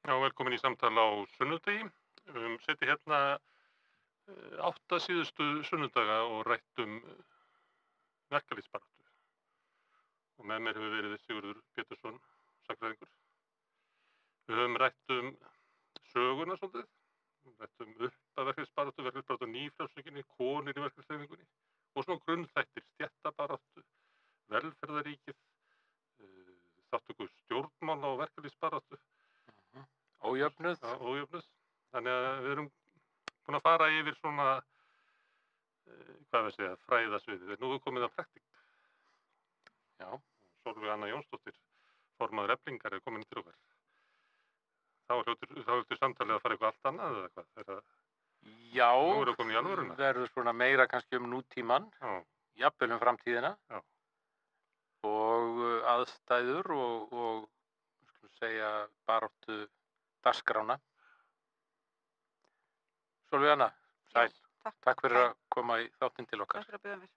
Já, velkomin í samtal á sunnudegi. Setið hérna 8 síðustu sunnudaga og rætt verkalýðsbaráttu. Og með mér hefur verið Sigurður Pétursson, sagnfræðingur. Við höfum rætt söguna svolítið, rætt upphaf verkalýðsbaráttu á nýfrjálsíkinni, konur í verkalýðshreyfingunni og svona grunnþættir, stéttabaráttu, velferðaríkið, þátttöku stjórnmála og verkalýðsbaráttu. Ójöfnuð. Já, ójöfnuð. Þannig að við erum búin að fara yfir svona, fræðasviðið. Nú er komið að praktík. Já. Sólveig Anna Jónsdóttir, formaður Eflingar, er komin til okkar. Þá hljótur samtalið að fara eitthvað allt annað eða hvað? Já, Nú erum við komin í alvöruna. verður svona meira kannski nútímann, Já, jafnvel framtíðina já, og aðstæður og skulum segja baráttu dagskrána. Sólveig Anna, sæl. Takk fyrir að koma í þáttinn til okkar. Takk fyrir að bjóða mér.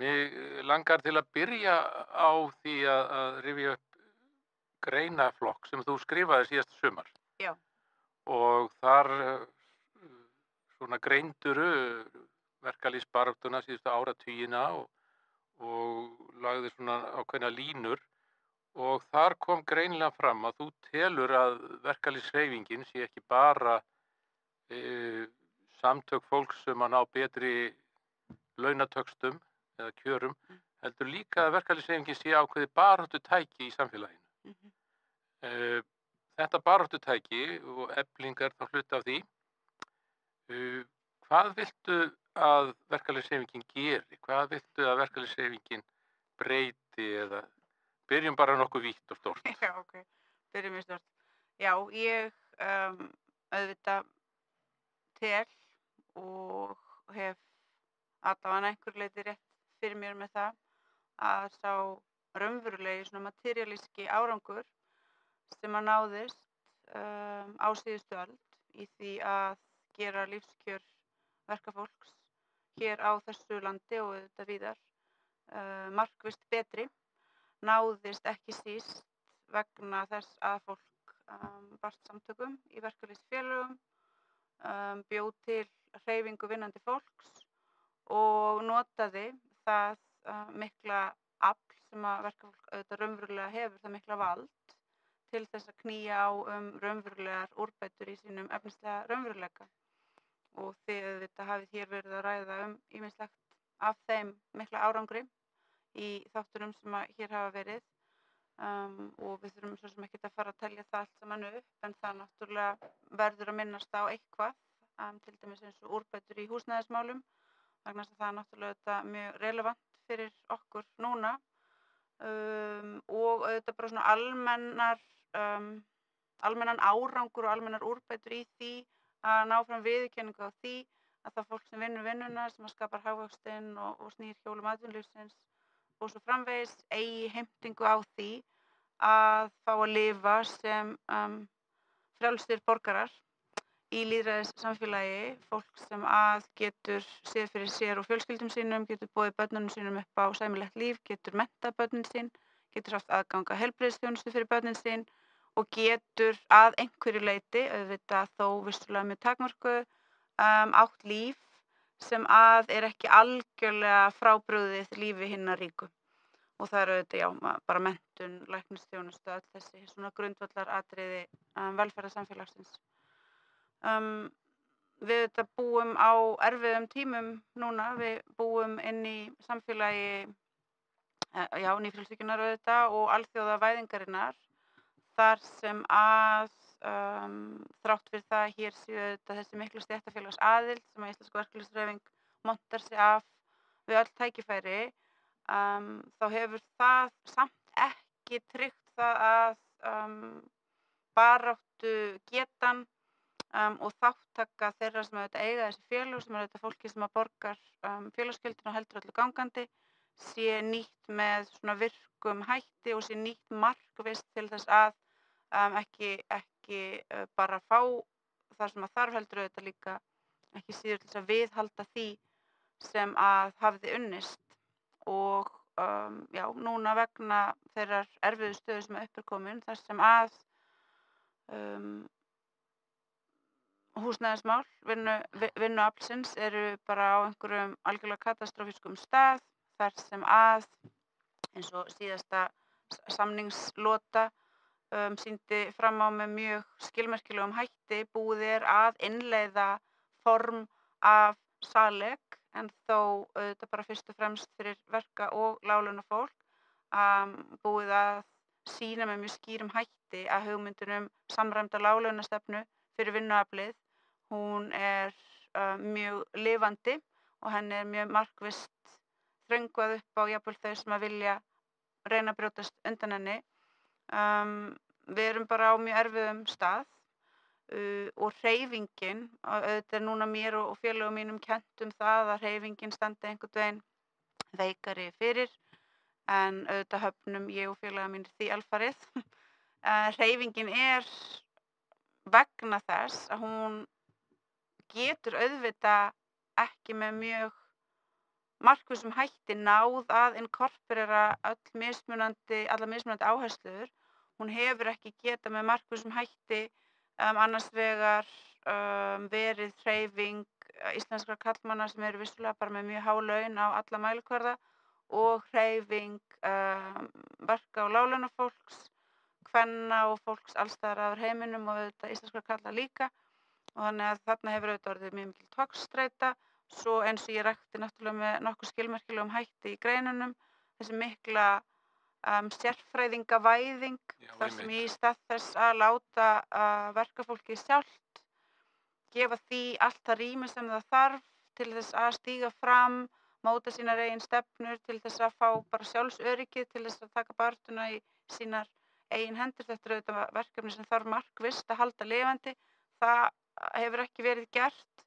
Mig langar til að byrja á því að rifja upp greinaflokk sem þú skrifaði síðasta sumar. Já. Og þar svona greinduru verkalýðsbaráttuna síðustu áratugina og lagði svona ákveðna línur og þar kom greinilega fram að þú telur að verkalýðshreyfingin sé ekki bara samtök fólks sem að ná betri launatöxtum eða kjörum, heldur líka að verkalýðshreyfingin sé ákveðið baráttutæki í samfélaginu. Þetta baráttutæki og Eflingar þá hluti af því, hvað viltu að verkalýðshreyfingin geri? Hvað viltu að verkalýðshreyfingin breyti eða byrjum bara nokkuð vítt og stórt? Já, ok. Byrjum við stórt. Já, ég auðvitað tel og hef allavega einhver leyti rétt fyrir mér með það að sá raunverulegi svona materialíski árangur sem að náðist á síðustu öld í því að gera lífskjör verkafólks hér á þessu landi og auðvitað víðar markvisst betri, náðist ekki síst vegna þess að fólk barst samtökum í verkalýðsfélögum, bjó til hreyfingu vinnandi fólks og notaði það mikla afl sem að verkafólk auðvitað raunverulega hefur, það mikla vald til þess að knýja á raunverulegar úrbætur í sínum efnislega raunveruleika. Og þið auðvitað hafið hér verið að ræða ýmislegt af þeim mikla árangri í þáttunum sem að hér hafa verið og við þurfum svo sem ekkert að fara að telja það allt saman upp, en það náttúrulega verður að minnast á eitthvað, til dæmis eins og úrbætur í húsnæðismálum, vegna þess að það er náttúrulega mjög relevant fyrir okkur núna og auðvitað bara svona almennan árangur og almennar úrbætur í því að ná fram viðurkenningu á því að það fólk sem vinnur vinnuna, sem að skapar hagvöxtinn og snýr hjólum atvinnulífsins og svo framvegis eigi heimtingu á því að fá að lifa sem frjálsir borgarar í lýðræðissamfélagi, fólk sem að getur séð fyrir sér og fjölskyldum sínum, getur boðið börnunum sínum upp á sæmilegt líf, getur menntað börnin sín, getur haft aðgang að heilbrigðisþjónustu fyrir börnin sín og getur að einhverju leyti, auðvitað þó vissulega með takmörkuðu, átt líf sem að er ekki algjörlega frábrugðið lífi hinna ríku. Og það er auðvitað, bara menntun, læknisþjónustu, öll þessi svona grundvallaratriði velferðarsamfélagsins. Við auðvitað búum á erfiðum tímum núna, við búum inn í samfélagi nýfrjálshyggjunnar auðvitað og alþjóðavæðingarinnar, þar sem að þrátt fyrir það að hér séu auðvitað þessi miklu stéttarfélagsaðild sem að Íslensk verkalýðshreyfing montar sig af við öll tækifæri, þá hefur það samt ekki tryggt það að baráttu getan og þátttaka þeirra sem auðvitað eiga þessi félög, sem auðvitað fólki sem að borgar félagsgjöldin og heldur öllu gangandi, sé nýtt með svona virkum hætti og sé nýtt markvisst til þess að ekki bara fá það sem að þarf, heldur auðvitað líka ekki síður til þess að viðhalda því sem að hafði unnist og núna vegna þeirrar erfiðu stöðu sem upp er komin, þar sem að húsnæðismál vinnuaflsins eru bara á einhverjum algjörlega katastrófískum stað þar sem að eins og síðasta samningslota sýndi fram á með mjög skilmerkilegum hætti búið er að innleiða form af SALEK en þó auðvitað bara fyrst og fremst fyrir verka- og láglaunafólk búið að sýna með mjög skýrum hætti að hugmyndin samræmda láglaunastefnu fyrir vinnuaflið hún er mjög lifandi og henni er mjög markvisst þröngvað upp á jafnvel þau sem að vilja reyna að brjótast undan henni. Við erum bara á mjög erfiðum stað og hreyfingin, auðvitað er núna mér og félögum mínum kennt það að hreyfingin standi einhvern veginn veikari fyrir en auðvitað höfnum ég og félaga mínir því alfarið. Hreyfingin er vegna þess að hún getur auðvitað ekki með mjög markvissum hætti náð að inkorporera allar mismunandi áherslur. Hún hefur ekki getað með markvissum hætti annars vegar verið hreyfing íslenskra karlmanna sem eru vissulega bara með mjög há laun á alla mælikvarða og hreyfing verka- og láglaunafólks, kvenna og fólks alls staðar af heiminum og auðvitað íslenskra karla líka. Og þannig að þarna hefur auðvitað orðið mjög mikil togstreita svo eins og ég rakti náttúrulega með nokkuð skilmerkilegum hætti í greinunum þessi mikla sérfræðingavæðing þar sem í stað þess að láta verkafólkið sjálft gefa því allt það rými sem það þarf til þess að stíga fram, móta sínar eigin stefnur, til þess að fá bara sjálfsöryggið, til þess að taka baráttuna í sínar eigin hendur. Þetta er auðvitað verkefni sem þarf markvisst að halda lifandi. Það hefur ekki verið gert.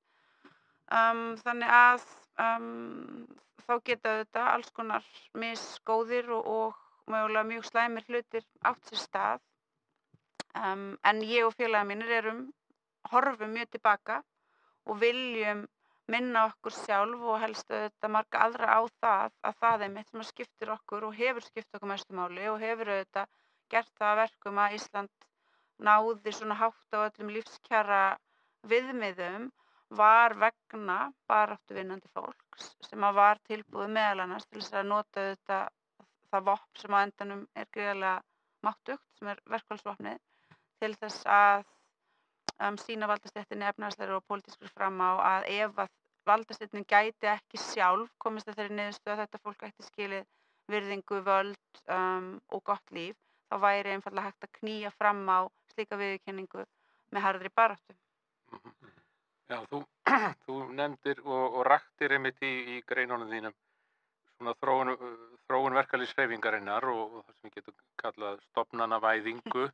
Þannig að þá geta auðvitað alls konar misgóðir og mögulega mjög slæmir hlutir átt sér stað. En ég og félagar mínir horfum mjög tilbaka og viljum minna okkur sjálf og helst auðvitað marga aðra á það að það einmitt sem skiptir okkur og hefur skipt okkur mestu máli og hefur auðvitað gert það að verkum að Ísland náði svona hátt á öllum lífskjara viðmiðum var vegna baráttu vinnandi fólks sem að var tilbúið meðal annars til þess að nota auðvitað það vopn sem á endanum er gríðarlega máttugt sem er verkfallsvopnið til þess að sýna valdastéttinni efnahagslegri og pólitískri fram á að ef að valdastéttin gæti ekki sjálf komist að þeirri niðurstöðu að þetta fólk ætti skilið virðingu, völd og gott líf, þá væri einfaldlega hægt að knýja fram á slíka viðurkenningu með harðri baráttu. Já, þú nefndir og raktir einmitt í greinunum þínum svona þróun verkalýðshreyfingarinnar og það sem við getum kallað stofnanavæðingu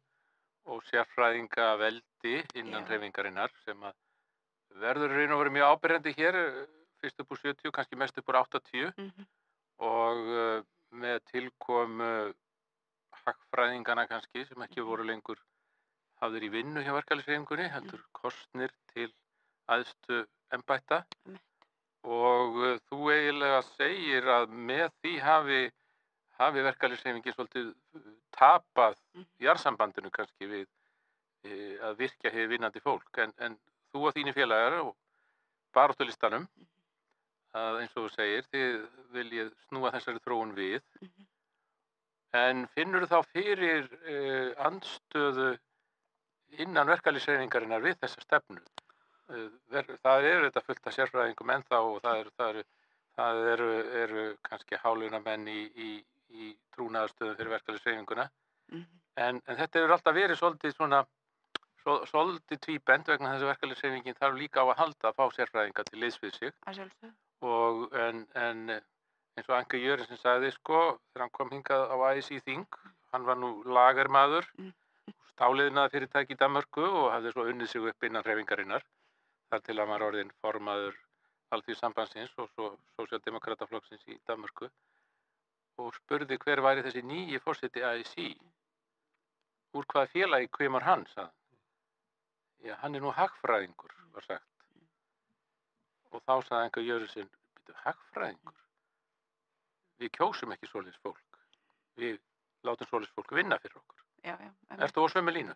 og sérfræðingaveldi innan hreyfingarinnar sem að verður raun og veru mjög áberandi hér fyrst upp úr 70, kannski mest upp úr 80 og með tilkomu hagfræðingana kannski sem ekki voru lengur hafðir í vinnu hjá verkalýðshreyfingunni heldur kosnir til æðstu embætta og þú eiginlega segir að með því hafi verkalýðshreyfingin svolítið tapað jarðsambandinu kannski við að virkja hið vinnandi fólk en þú og þínir félagar og baráttulistanum að eins og þú segir þið viljið snúa þessari þróun við en finnur þá fyrir andstöðu innan verkalýðshreyfingarinnar við þessa stefnu? Það þetta fullt af sérfræðingum ennþá og það eru kannski hálaunamenn í trúnaðarstöðum fyrir verkalýðshreyfinguna en þetta hefur alltaf verið svolítið tvíbent vegna þess að verkalýðshreyfingin þarf líka á að halda að fá sérfræðinga til liðs við sig og en eins og Anke Jørgensen sagði þegar hann kom hingað á ASÍ þing hann var nú lagermaður stáliðnaðar fyrirtæki í Danmörku og hafði svo unnið sig upp innan hreyfingarinnar þar til hann var orðinn formaður Alþýðusambandsins og svo Sósíaldemókrataflokksins í Danmörku og spurði hver væri þessi nýji forseti ASÍ úr hvaða félagi kemur hann, sagði hann. Já, hann er nú hagfræðingur, var sagt. Og þá sagði Anke Jørgensen, hagfræðingur? Við kjósum ekki svoleiðis fólk. Við látum svoleiðis fólk vinna fyrir okkur. Já. Ertu á sömu línu?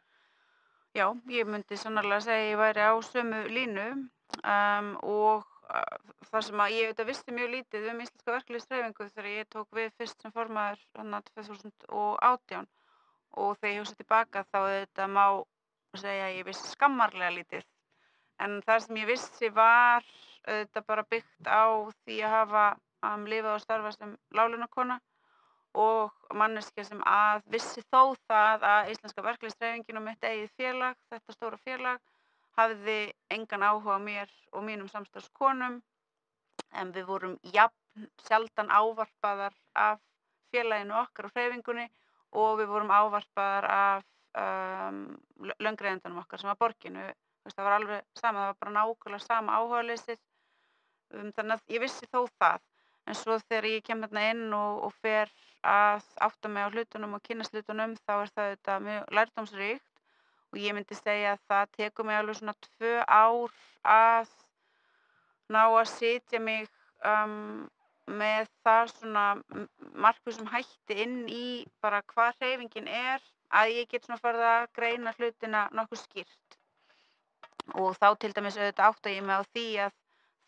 Já, ég myndi sannarlega segja að ég væri á sömu línu og þar sem að ég auðvitað vissi mjög lítið íslenska verkalýðshreyfingu þegar ég tók við fyrst sem formaður 2018 og þegar ég hugsa tilbaka þá auðvitað má segja að ég vissi skammarlega lítið. En það sem ég vissi var auðvitað bara byggt á því að hafa lifað og starfað sem láglaunakona og manneskja sem að vissi þó það að íslenska verkalýðshreyfingin og mitt eigið félag, þetta stóra félag, hafði engan áhuga á mér og mínum samstarfskonum en við vorum jafn sjaldan ávarpaðar af félaginu okkar og hreyfingunni og við vorum ávarpaðar af laungreiðendunum okkar sem var borginu. Það var alveg sama, það var bara nákvæmlega sama áhugaleysið. Þannig að ég vissi þó það. En svo þegar ég kem þarna inn og fer að átta mig á hlutunum og kynnast hlutunum þá það auðvitað mjög lærdómsríkt og ég myndi segja að það tekur mig alveg svona 2 ár að ná að setja mig með það svona markvissum hætti inn í bara hvað hreyfingin að ég get svona farið að greina hlutina nokkuð skýrt. Og þá til dæmis auðvitað átta ég mig á því að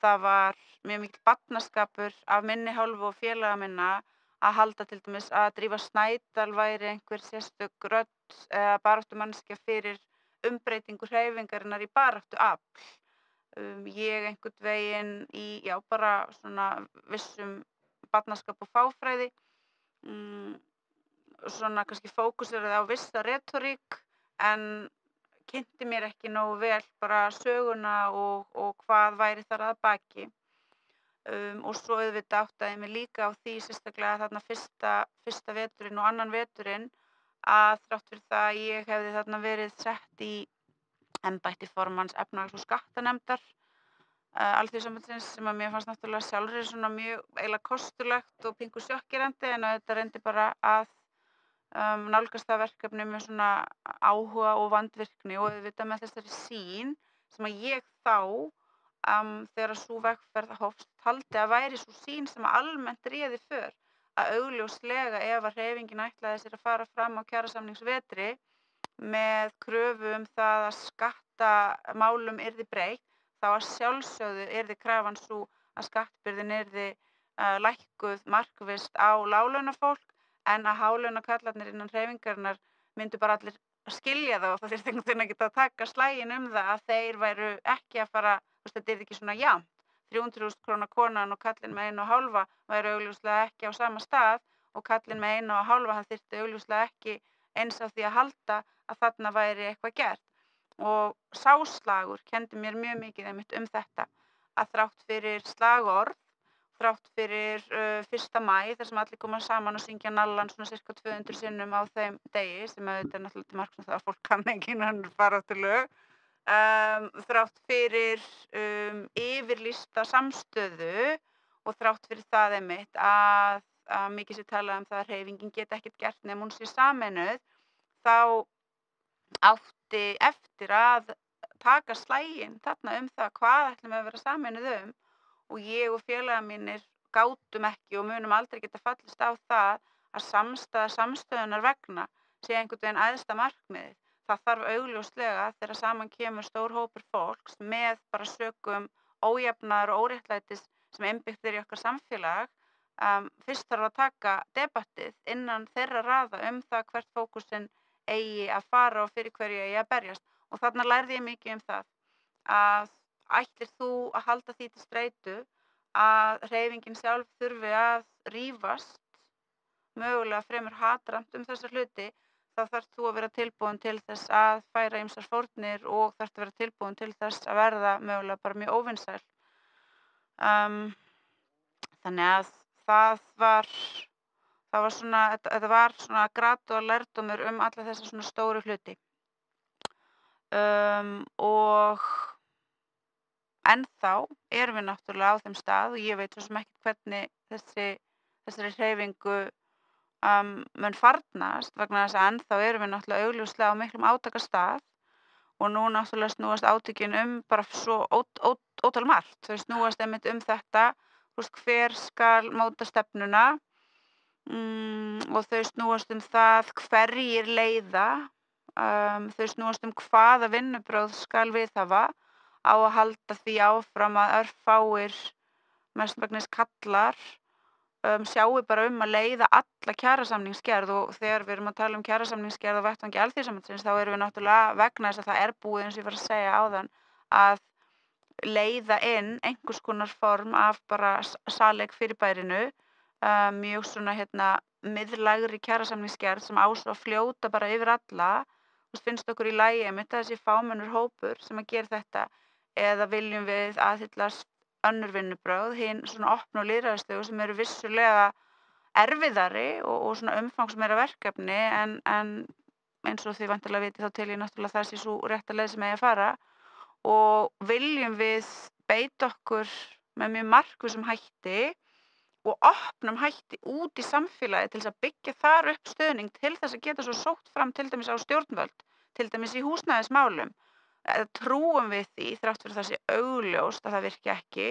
það var mjög mikill barnaskapur af minni hálfu og félaga minna að halda til dæmis að Drífa Snædal væri einhver sérstök rödd eða baráttumanneskja fyrir umbreytingu hreyfingarinnar í baráttuafl. Ég einhvern veginn í, bara svona vissum barnaskap og fáfræði, svona kannski fókuseraði á vissa retorík en kynnti mér ekki nógu vel bara söguna og hvað væri þar að baki. Og svo auðvitað áttaði mig líka á því sérstaklega þarna fyrsta veturinn og annan veturinn að þrátt fyrir það að ég hefði þarna verið sett í embætti formanns efnahags- og skattanefndar Alþýðusambandsins sem að mér fannst náttúrulega sjálfri svona mjög eiginlega kostulegt og pingu sjokkeraandi en auðvitað reyndi bara að nálgast það verkefni með svona áhuga og vandvirkni og auðvitað með þessari sýn sem að ég þá þegar sú vegferð hófst taldi að væri sú sýn sem almennt réði för að augljóslega ef að hreyfingin ætlaði sér að fara fram á kjarasamningsvetri með kröfu það að skattamálum yrði breytt þá að sjálfsögðu yrði krafan sú að skattbyrðin yrði lækkuð markvisst á láglaunafólk en að hálaunakarlarnir innan hreyfingarinnar myndu bara allir skilja það og það þyrfti einhvern veginn að geta að taka slaginn það að þeir væru ekki að fara, þetta yrði ekki svona jafnt. 300.000 króna konan og kallinn með 1,5 væru augljóslega ekki á sama stað og kallinn með 1,5 hann þyrfti augljóslega ekki eins á því að halda að þarna væri eitthvað gert. Og sá slagur kenndi mér mjög mikið einmitt þetta að þrátt fyrir slagorð, þrátt fyrir 1. maí þar sem allir koma saman og syngja nallan svona sirka 200 sinnum á þeim degi sem auðvitað náttúrulega til marks það að fólk kann engin önnur baráttulög. Þrátt fyrir yfirlýsta samstöðu og þrátt fyrir það einmitt að mikið sé talað það að hreyfingin geti ekkert gert nema hún sé sameinuð þá átti eftir að taka slaginn þarna það hvað ætlum við að vera sameinuð og ég og félagar mínir gátum ekki og munum aldrei geta fallist á það að samstöðunar vegna sé einhvern veginn æðsta markmiðið. Það þarf augljóslega þegar saman kemur stór hópur fólks með bara sökum ójafnaðar og óréttlætis sem innbyggt í okkar samfélag. Fyrst þarf að taka debattið innan þeirra raða það hvert fókusinn eigi að fara og fyrir hverju eigi að berjast. Og þarna lærði ég mikið það að ætlir þú að halda því til streitu að hreyfingin sjálf þurfi að rífast mögulega fremur hatramt þessa hluti þá þarf þú að vera tilbúin til þess að færa ýmsar fórnir og þarf að vera tilbúin til þess að verða mögulega bara mjög óvinsæl. Þannig að þetta var svona gradúal lærdómur alla þessa svona stóru hluti. Og ennþá erum við náttúrulega á þeim stað og ég veit svo sem ekki hvernig þessari hreyfingu mun farnast vegna þess að ennþá erum við náttúrulega augljóslega á miklum átakastað og nú náttúrulega snúast átökin bara svo ótal margt. Þau snúast einmitt þetta, hver skal móta stefnuna og þau snúast það hverjir leiða þau snúast hvaða vinnubrögð skal viðhafa, á að halda því áfram að örfáir, mestmegnis karlar, sjái bara að leiða alla kjarasamningsgerð, og þegar við erum að tala kjarasamningsgerð á vettvangi Alþýðusambandsins þá erum við náttúrulega, vegna þess að það búið, eins og ég var að segja áðan, að leiða inn einhvers konar form af bara saleigfyrirbærinu, mjög svona miðlægri kjarasamningsgerð sem á svo að fljóta bara yfir alla. Finnst okkur í lagi einmitt að þessi fámennur hópur sem að gera þetta, eða viljum við aðhyllast önnur vinnubrögð, hin svona opnu og lýðræðislegu sem eru vissulega erfiðari og svona umfangsmeira verkefni, en eins og þið væntanlega vitið þá tel ég náttúrulega það sé sú rétta leið sem eigi að fara, og viljum við beita okkur með mjög markvissum hætti og opnum hætti út í samfélagi til þess að byggja þar upp stuðning til þess að geta svo sótt fram til dæmis á stjórnvöld, til dæmis í húsnæðismálum. Trúum við því, þrátt fyrir það sé augljóst að það virki ekki,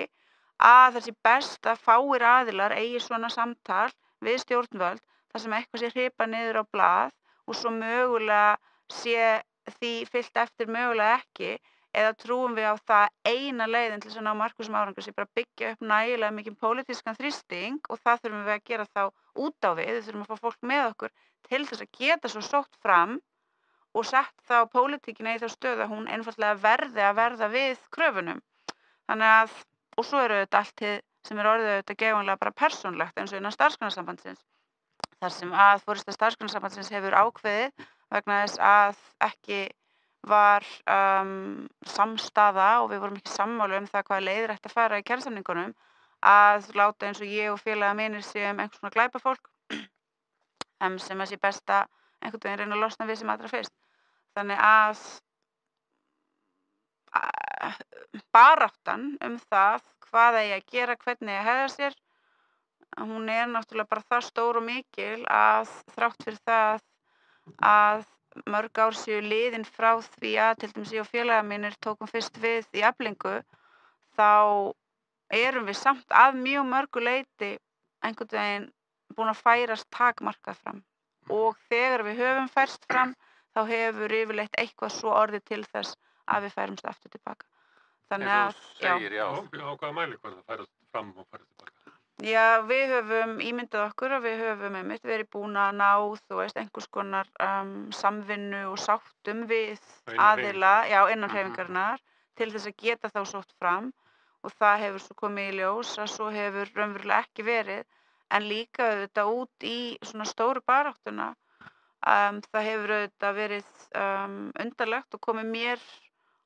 að það sé best að fáir aðilar eigi svona samtal við stjórnvöld þar sem eitthvað sé hripað niður á blað og svo mögulega sé því fylgt eftir mögulega ekki, eða trúum við á það eina leiðin til þess að ná markvissum árangri sé bara byggja upp nægilega mikinn pólitískan þrýsting, og það þurfum við að gera þá út á við þurfum að fá fólk með okkur til þess að geta svo sótt fram og sett þá pólitíkina í þá stöðu að hún einfaldlega verði að verða við kröfunum. Þannig að, og svo þetta allt sem orðið auðvitað gefanlega bara persónlegt, eins og innan Starfsgreinasambandsins, þar sem að forysta Starfsgreinasambandsins hefur ákveðið vegna þess að ekki var samstaða og við vorum ekki sammála það hvaða leiðir ætti að fara í kjarasamningunum, að láta eins og ég og félagar mínir séum einhvers konar glæpafólk sem að sé best að einhvern veginn reyna að losna við sem allra fyrst. Þannig að baráttan það hvað eigi að gera, hvernig eigi að hegða sér, hún náttúrulega bara það stór og mikil að þrátt fyrir það að mörg ár séu liðin frá því að til dæmis ég og félagar mínir tókum fyrst við í Eflingu, þá erum við samt að mjög mörgu leyti einhvern veginn búin að færast takmarkað fram, og þegar við höfum færst fram þá hefur yfirleitt eitthvað svo orðið til þess að við færumst aftur tilbaka. Þannig að, segir, á hvaða mælikvarða færast fram og færast tilbaka? Já, við höfum ímyndað okkur og við höfum einmitt verið búin að ná, einhvers konar samvinnu og sáttum við aðila, innan hreyfingarinnar, til þess að geta þá sótt fram, og það hefur svo komið í ljós að svo hefur raunverulega ekki verið, en líka auðvitað út í svona stóru baráttuna. Það hefur auðvitað verið undarlegt og komið mér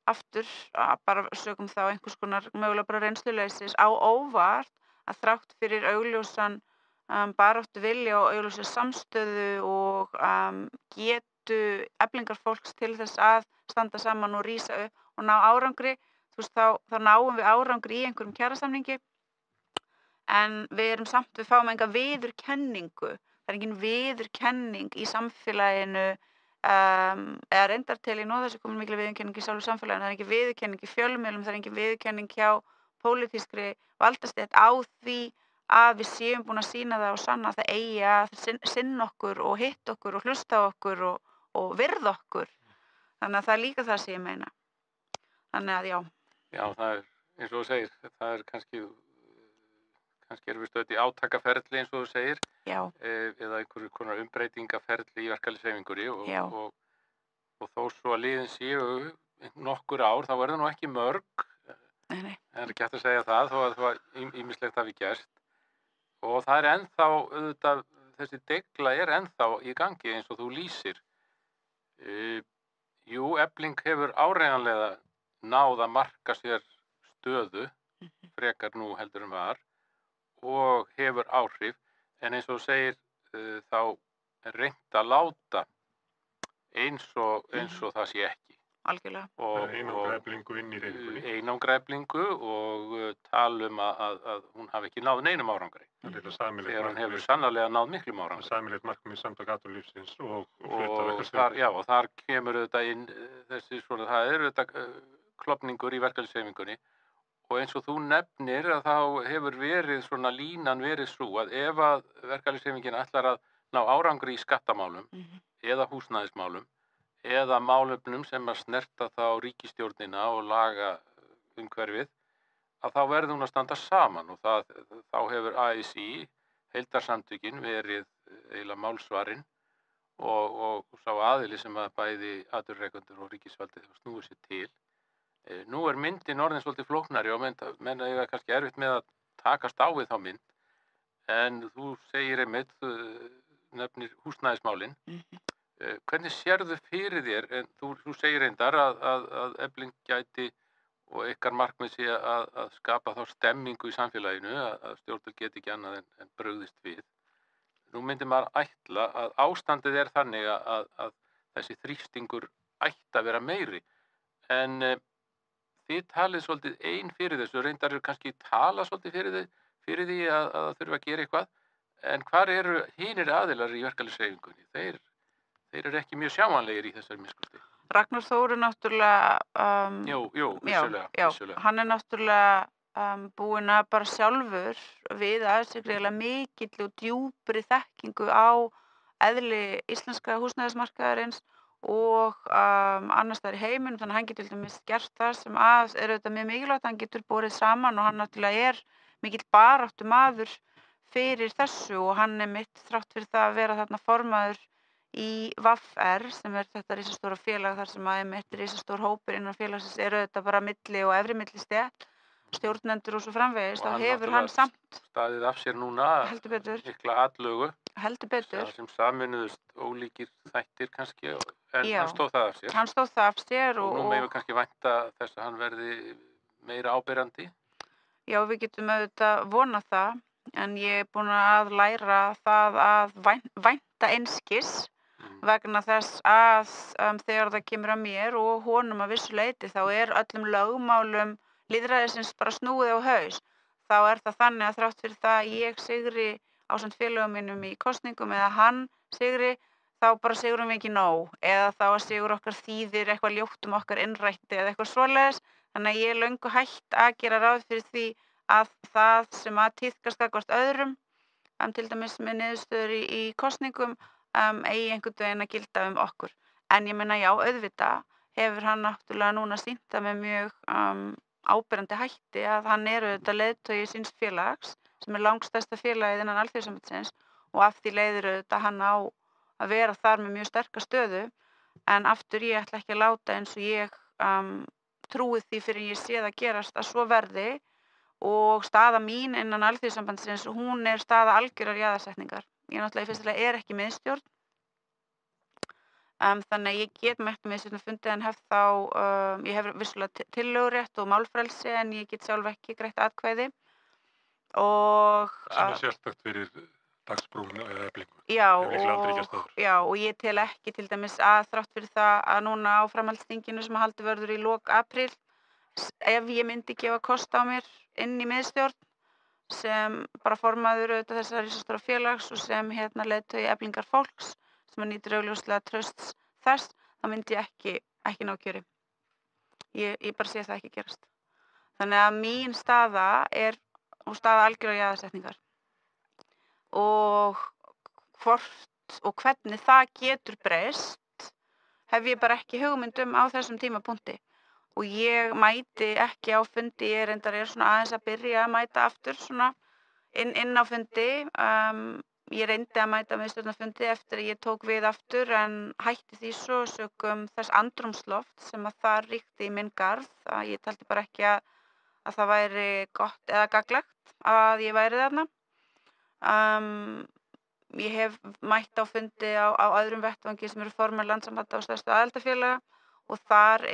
aftur, bara sögum þá einhvers konar mögulega bara reynsluleysis á óvart, að þrátt fyrir augljósan baráttu vilja og augljósa samstöðu og getu Eflingar fólks til þess að standa saman og rísa upp og ná árangri, þá náum við árangri í einhverjum kjarasamningi, en við fáum enga viðurkenningu. Það engin viðurkenning í samfélaginu, eða reyndar til í þessu komin mikil viðurkenning í sjálfu samfélaginu, það engin viðurkenning í fjölmiðlum, það engin viðurkenning hjá pólitískri valdastétt á því að við séum búin að sýna það og sanna að það eigi að sinna okkur og hitta okkur og hlusta á okkur og virða okkur. Þannig að það líka það sem ég meina. Þannig að já. Já, það eins og þú segir, það kannski erum við stödd í átakaferli eins og þú segir, eða einhverju konar umbreytingaferli í verkalýðshreyfingunni og þó svo að liðin séu nokkur ár, þá það nú ekki mörg. Nei. Það ekki hægt að segja það, þó að ýmislegt hafi gerst. Og það ennþá, auðvitað, þessi deigla ennþá í gangi eins og þú lýsir. Jú, Efling hefur áreiðanlega náð að marka sér stöðu, frekar nú heldur var, og hefur áhrif, en eins og þú segir, þá reynt að láta eins og það sé ekki. Algjörlega. Einangra Eflingu inn í hreyfingunni. Einangra Eflingu og tala að hún hafi ekki náð neinum árangri. Þegar hún hefur sannarlega náð miklum árangri. Sameiginlegt markmið Samtaka atvinnulífsins og þar kemur auðvitað inn þessi svona, það auðvitað klofningur í verkalýðshreyfingunni, og eins og þú nefnir að þá hefur verið svona línan verið svo að ef að verkalýðshreyfingin ætlar að ná árangri í skattamálum eða húsnæðismálum eða málefnum sem að snerta þá ríkisstjórnina og laga umhverfið, að þá verður hún að standa saman og þá hefur ASÍ, heildarsamtökin, verið eiginlega málsvarinn og sá aðili sem að bæði atvinnurekendur og ríkisvaldið hafa snúið sér til. Nú myndin orðin svolítið flóknari og menn eiga kannski erfitt með að takast á við þá mynd, en þú segir einmitt, nefnir húsnæðismálin. Hvernig sérðu fyrir þér, en þú segir reyndar að Efling gæti og ykkar markmið sé að skapa þá stemmingu í samfélaginu að stjórnvöld geti ekki annað en brugðist við. Nú myndi maður ætla að ástandið þannig að þessi þrýstingur ætti að vera meiri, en þið talið svolítið ein fyrir þessu, reyndar kannski tala svolítið fyrir því að þurfa að gera eitthvað, en hvar eru hinir aðilar í verkalýðshreyfingunni? Þeir eru ekki mjög sjáanlegir í þessari miskusti. Ragnar Þór náttúrulega vissulega. Hann náttúrulega búinn að bara sjálfur við sig greiðlega mikill og djúpri þekkingu á eðli íslenska húsnæðismarkaðarins og annars staðar í heiminum, þannig að hann getur til dæmis gert það sem er auðvitað mjög mikilvægt, hann getur borið saman og hann náttúrulega mikill baráttumaður fyrir þessu og hann mitt þrátt fyrir það að vera þarna formaður í VR sem þetta risastóra félag þar sem mitt risastór hópur innan félagsins auðvitað bara milli og efri millistétt, stjórnendur og svo framvegis, þá hefur hann samt staðið af sér núna mikla atlögu. Heldur betur. Sem sameinuðust ólíkir þættir kannski, en hann stóð það af sér. Hann stóð það af sér og nú megum við kannski vænta þess að hann verði meira áberandi. Já, við getum auðvitað vonað það, en ég búin að læra það að vænta einskis vegna þess að þegar það kemur að mér og honum að vissu leyti þá öllum lögmálum lýðræðisins bara snúið á haus. Þá það þannig að þrátt fyrir það að ég sigri ásamt félögum mínum í kosningum eða hann sigri, þá bara sigurum við ekki nóg eða þá að sigur okkar þýðir eitthvað ljótt okkar innrætti eða eitthvað svoleiðis. Þannig að ég löngu hætt að gera ráð fyrir því að það sem að tíðkast gagnvart öðrum, til dæmis með niðurstöður í kosningum, eigi einhvern veginn að gilda okkur. En ég meina já, auðvitað hefur hann náttúrulega núna sýnt það með mjög áberandi hætti að hann auðvitað leiðtogi síns félags sem langstærsta félagið innan Alþýðusambandsins og af því leiðir auðvitað hann á að vera þar með mjög sterka stöðu, en aftur ég ætla ekki að láta eins og ég trúi því fyrir ég sé það gerast að svo verði og staða mín innan Alþýðusambandsins, hún staða algjörrar jaðarsetningar. Ég náttúrulega í fyrsta lagi ekki miðstjórn, þannig að ég get mætt miðstjórnarfundi en ég hef vissulega tillögurétt og málfrelsi en ég get sjálf ekki greitt atkvæði. Sem sérstakt fyrir Dagsbrún eða Eflingu. Já, og ég tel ekki til dæmis að þrátt fyrir það að núna á framhaldsþinginu sem haldið verður í lok apríl, ef ég myndi gefa kost á mér inn í miðstjórn sem bara formaður auðvitað þessar risastóra félags og sem leiðtogi Eflingar fólks sem nýtur augljóslega trausts þess, þá myndi ég ekki ná kjöri. Ég bara sé það ekki gerast. Þannig að mín staða staða algjörrar jaðarsetningar og hvort og hvernig það getur breyst hef ég bara ekki hugmynd á þessum tímapunkti. Og ég mæti ekki á fundi, ég reyndar svona aðeins að byrja að mæta aftur svona inn á fundi. Ég reyndi að mæta miðstjórnarfundi eftir að ég tók við aftur en hætti því svo sökum þess andrúmsloft sem að það ríkti í minn garð. Ég taldi bara ekki að það væri gott eða gagnlegt að ég væri þarna. Ég hef mætt á fundi á öðrum vettvangi sem eru formar Landssambanda og stærstu aðildarfélaga og þar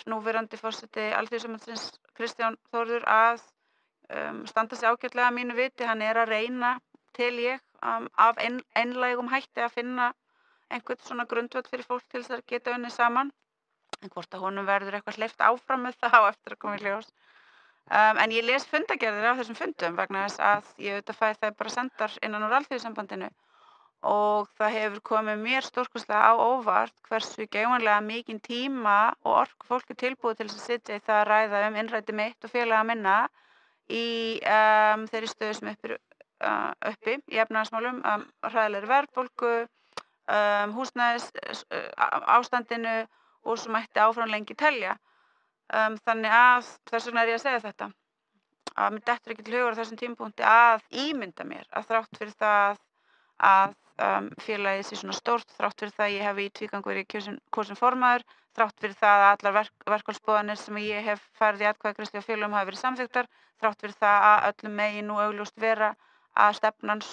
núverandi forseti Alþýðusambandsins Kristján Þórður að standa sig ágætlega að mínu viti. Hann að reyna til ég af einlægum hætti að finna einhvern svona grundvöll fyrir fólk til þess að geta unnið saman. En hvort að honum verður eitthvað hleypt áfram með það á eftir að koma í ljós. En ég les fundagerðir af þessum fundum vegna þess að ég auðvitað fæ það bara sendar innan úr Alþýðusambandinu og það hefur komið mér stórkostlega á óvart hversu geigvænlega mikinn tíma og orku fólk tilbúið til þess að sitja í það að ræða innræti mitt og félaga minna í þeirri stöðu sem uppi í efnahagsmálum, hræðilegri verðbólgu, húsnæðis ástandinu og svo mætti áfram lengi telja. Þannig að þess vegna ég að segja þetta, að mér dettur ekki til hugar á þessum tímapunkti að ímynda mér að þrátt fyrir það að félagið sé svona stórt, þrátt fyrir það að ég hef í tvígang verið kosin formaður, þrátt fyrir það að allar verkfallsboðanir sem ég hef farið í atkvæðagreiðslu á félögum hafa verið samþykktar, þrátt fyrir það að öllum megi nú augljóst vera að stefnan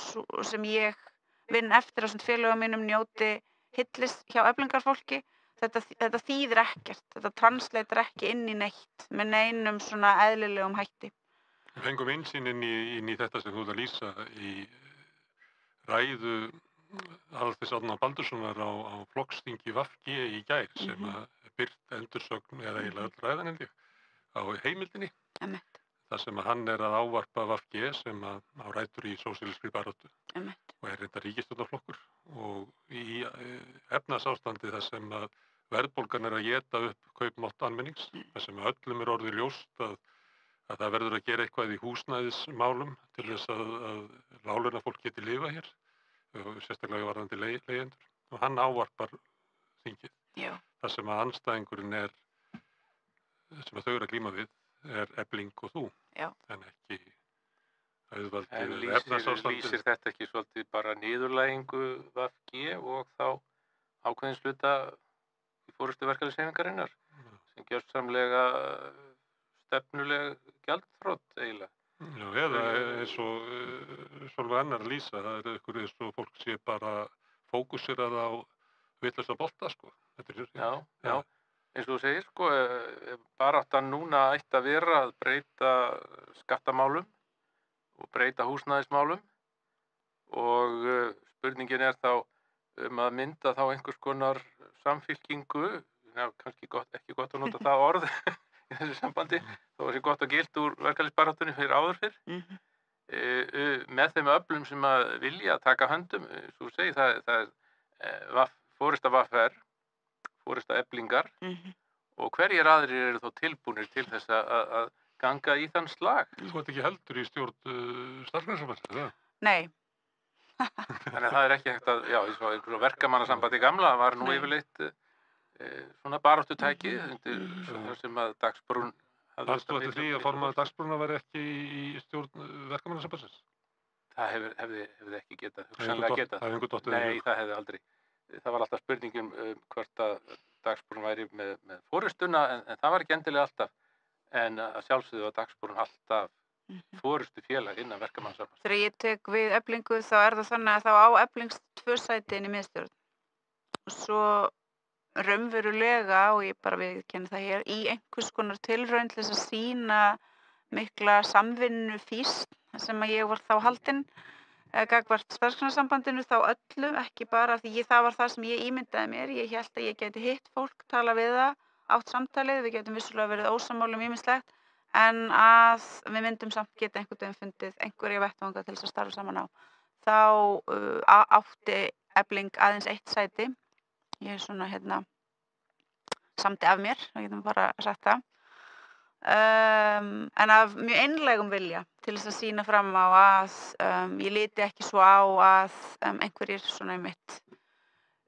sem ég vinn eftir á svona félögum mínum njóti hyllis hjá Eflingarfólki. Þetta þýðir ekkert, þetta translator ekki inn í neitt með neinum svona eðlilegum hætti. Við fengum innsýn inn í þetta sem þú ert að lýsa í ræðu Alþis Árna Baldurssonar á flokksþingi VG í gær sem að birt endursögn eða eiginlega öll ræðan held ég á heimildinni. Það sem að hann að ávarpa VG sem að á rætur í sósíalískri baráttu og reyndar ríkisstjórnarflokkur og í efnahagsástandi þar sem að verðbólgan að éta upp kaupmátt almennings, þar sem öllum orðið ljóst að það verður að gera eitthvað í húsnæðismálum til þess að láglaunafólk geti lifað hér, sérstaklega varðandi leigjendur. Og hann ávarpar þingið. Það sem að andstæðingurinn sem að þau eru að glíma við, Efling og þú, en ekki auðvaldið efnahagsástandið. Lýsir þetta ekki svolítið bara niðurlægingu VG og þá ákveðins hluta í forystu verkalýðshreyfingarinnar sem gjörsamlega stefnuleg gjaldþrot eiginlega? Já, eða eins og Sólveig Anna að lýsa, það ykkur eins og fólk sé bara fókusirað á vitlausa bolta, sko. Já. Eins og þú segir, sko, baráttan núna ætti að vera að breyta skattamálum og breyta húsnæðismálum og spurningin þá að mynda þá einhvers konar samfylkingu, kannski ekki gott að nota það orð í þessu sambandi, þó sé gott og gilt úr verkalýðsbaráttunni fyrir áður fyrr, með þeim öflum sem að vilja taka höndum, svo segi það forysta VR, forysta Eflingar og hverjir aðrir eru þó tilbúnir til þess að ganga í þann slag. Þú ert ekki heldur í stjórn Starfsgreinasambandsins, eða? Nei. Þannig að það ekki hægt að, eins og einhverjum verkamannasambandi gamla var nú yfirleitt svona baráttutæki þar sem að Dagsbrún Fannst þú eftir því að formaður Dagsbrúnar væri ekki í stjórn verkamannasambandsins? Það hefði ekki getað, hugsanlega getað. Nei, það hefði aldrei. Það var alltaf spurningum hvort að Dagsbrún væri með forystuna en það var ekki endilega alltaf. En að sjálfsögðu var Dagsbrún alltaf forystu félag innan verkamannasambands. Þegar ég tek við Eflingu þá það þannig að þá á Eflings 2 sæti inn í miðstjórn. Og svo raunverulega, og ég bara viðurkenni það hér, í einhvers konar tilraun til þess að sýna mikla samvinnu fýsn sem að ég var þá haldin gagnvart Starfsgreinasambandinu þá öllu, ekki bara því það var það sem ég ímyndaði mér. Ég hélt að ég gæti hitt fólk, tala við það, átt samtalið, við getum vissulega verið ósammála ýmislegt, en að við myndum samt geta einhvern veginn fundið einhverja vettvanga til þess að starfa saman á. Þá átti Efling aðeins 1 sæti. Ég svona samdi af mér, það getum bara sagt það. En af mjög einlægum vilja til þess að sýna fram á að ég liti ekki svo á að einhverjir svona einmitt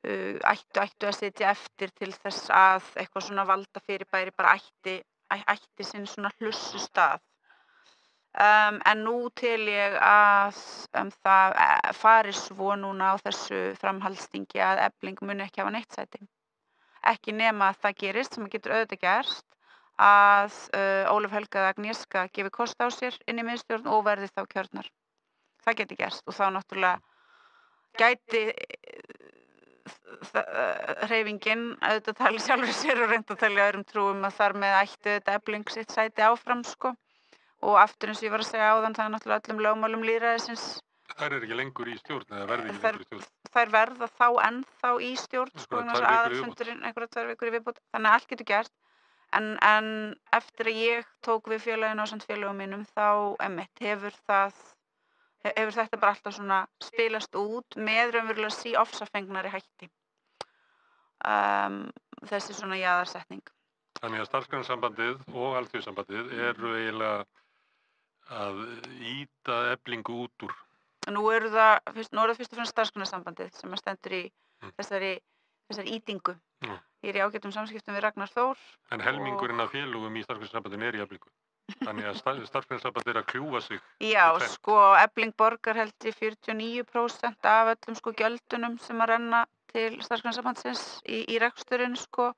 ættu að sitja eftir til þess að eitthvað svona valdafyrirbæri bara ætti sinn svona hlussustað. En nú tel ég að það fari svo núna á þessu framhaldsþingi að Efling muni ekki hafa neitt sæti. Ekki nema að það gerist, sem getur auðvitað gerst, að Ólöf Helga eða Agnieszka gefi kost á sér inn í miðstjórn og verði þá kjörnar. Það geti gerst og þá náttúrulega gæti hreyfingin auðvitað tala sjálfur sér og reynda að tala öðrum trúum að þar með ætti auðvitað Efling sitt sæti áfram, sko. Og aftur eins og ég var að segja áðan, það náttúrulega öllum lögmálum lýðræðisins. Þær ekki lengur í stjórn eða verði ekki lengur í stjórn? Þær verða þá ennþá í stjórn, sko, aðalfundurinn einhverja 2 vikur í viðbót. Þannig að allt getur gerst. En eftir að ég tók við félaginu ásamt félögum mínum, þá hefur þetta bara alltaf svona spilast út með raunverulega síofsafengnari hætti. Þessi svona jaðarsetning. Þannig að Starfsgreinasambandið og Alþýðusambandið eru eiginlega að ýta Eflingu út úr. Nú er það fyrst og fremst Starfsgreinasambandið sem stendur í þessari ítingu. Já. Ég í ágætum samskiptum við Ragnar Þór. En helmingurinn af félögum í Starfsgreinasambandinu í Eflingu. Þannig að Starfsgreinasambandið að kljúfa sig Já, í tvennt. sko, Efling borgar held ég 49% af öllum sko gjöldunum sem að renna til Starfsgreinasambandsins í reksturinn sko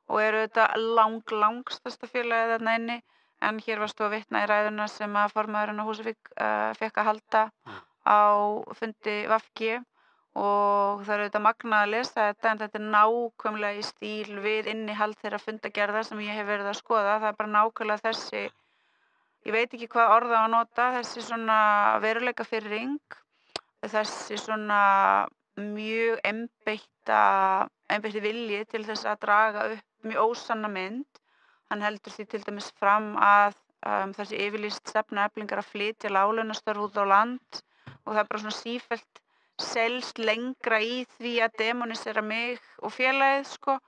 og eru þetta langstærsta félagið þarna inni. En hér varst þú að vitna í ræðuna sem að formaðurinn á Húsavík fékk að halda á fundi VG og það eru þetta magnað að lesa þetta en þetta er nákvæmlega í stíl við innihald þeirra fundagerða sem ég hef verið að skoða. Það er bara nákvæmlega þessi, ég veit ekki hvað orð á að nota, þessi svona veruleikafirring, þessi svona mjög einbeitti vilji til þess að draga upp mjög ósanna mynd. Hann heldur því til dæmis fram að þessi yfirlýst stefna Eflingar að flytja láglaunastörf út á land og það er bara svona sífellt selst lengra í því að demonisera mig og félagið sko.